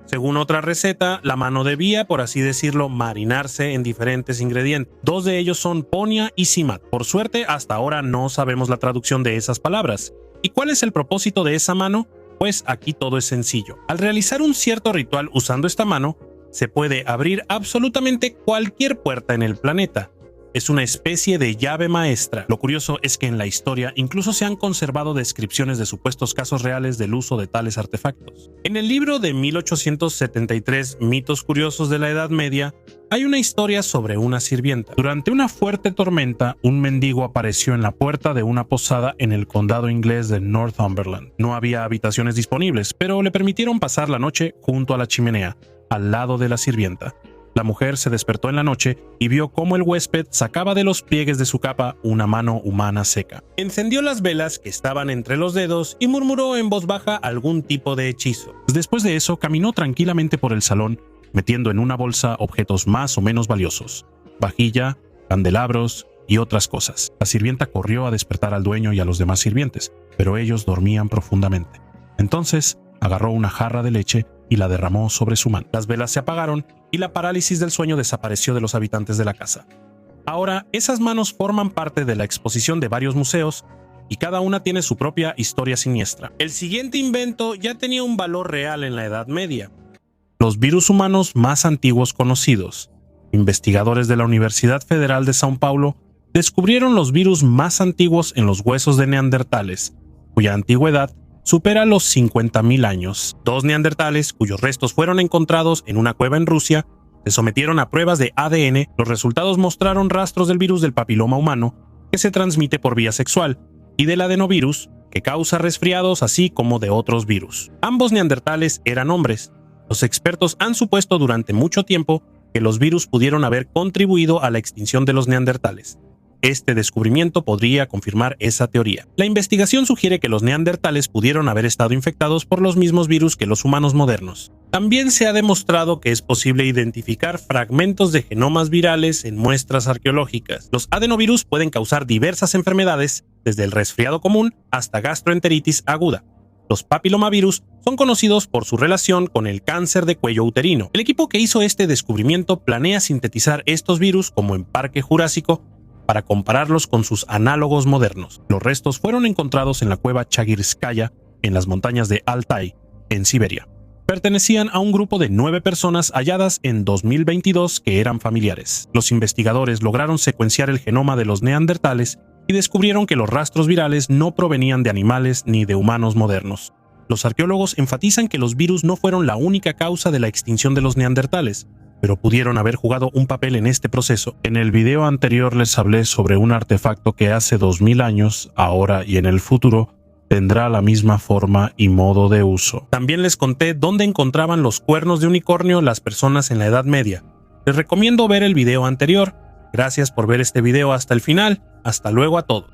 Según otra receta, la mano debía, por así decirlo, marinarse en diferentes ingredientes. 2 de ellos son ponia y simat. Por suerte, hasta ahora no sabemos la traducción de esas palabras. ¿Y cuál es el propósito de esa mano? Pues aquí todo es sencillo. Al realizar un cierto ritual usando esta mano, se puede abrir absolutamente cualquier puerta en el planeta. Es una especie de llave maestra. Lo curioso es que en la historia incluso se han conservado descripciones de supuestos casos reales del uso de tales artefactos. En el libro de 1873, Mitos curiosos de la Edad Media, hay una historia sobre una sirvienta. Durante una fuerte tormenta, un mendigo apareció en la puerta de una posada en el condado inglés de Northumberland. No había habitaciones disponibles, pero le permitieron pasar la noche junto a la chimenea, al lado de la sirvienta. La mujer se despertó en la noche y vio cómo el huésped sacaba de los pliegues de su capa una mano humana seca. Encendió las velas que estaban entre los dedos y murmuró en voz baja algún tipo de hechizo. Después de eso, caminó tranquilamente por el salón, metiendo en una bolsa objetos más o menos valiosos: vajilla, candelabros y otras cosas. La sirvienta corrió a despertar al dueño y a los demás sirvientes, pero ellos dormían profundamente. Entonces, agarró una jarra de leche y la derramó sobre su mano. Las velas se apagaron y la parálisis del sueño desapareció de los habitantes de la casa. Ahora, esas manos forman parte de la exposición de varios museos y cada una tiene su propia historia siniestra. El siguiente invento ya tenía un valor real en la Edad Media. Los virus humanos más antiguos conocidos. Investigadores de la Universidad Federal de São Paulo descubrieron los virus más antiguos en los huesos de neandertales, cuya antigüedad supera los 50.000 años. 2 neandertales, cuyos restos fueron encontrados en una cueva en Rusia, se sometieron a pruebas de ADN. Los resultados mostraron rastros del virus del papiloma humano, que se transmite por vía sexual, y del adenovirus, que causa resfriados, así como de otros virus. Ambos neandertales eran hombres. Los expertos han supuesto durante mucho tiempo que los virus pudieron haber contribuido a la extinción de los neandertales. Este descubrimiento podría confirmar esa teoría. La investigación sugiere que los neandertales pudieron haber estado infectados por los mismos virus que los humanos modernos. También se ha demostrado que es posible identificar fragmentos de genomas virales en muestras arqueológicas. Los adenovirus pueden causar diversas enfermedades, desde el resfriado común hasta gastroenteritis aguda. Los papilomavirus son conocidos por su relación con el cáncer de cuello uterino. El equipo que hizo este descubrimiento planea sintetizar estos virus como en Parque Jurásico para compararlos con sus análogos modernos. Los restos fueron encontrados en la cueva Chagirskaya, en las montañas de Altai, en Siberia. Pertenecían a un grupo de 9 personas halladas en 2022 que eran familiares. Los investigadores lograron secuenciar el genoma de los neandertales y descubrieron que los rastros virales no provenían de animales ni de humanos modernos. Los arqueólogos enfatizan que los virus no fueron la única causa de la extinción de los neandertales, pero pudieron haber jugado un papel en este proceso. En el video anterior les hablé sobre un artefacto que hace 2000 años, ahora y en el futuro, tendrá la misma forma y modo de uso. También les conté dónde encontraban los cuernos de unicornio las personas en la Edad Media. Les recomiendo ver el video anterior. Gracias por ver este video hasta el final. Hasta luego a todos.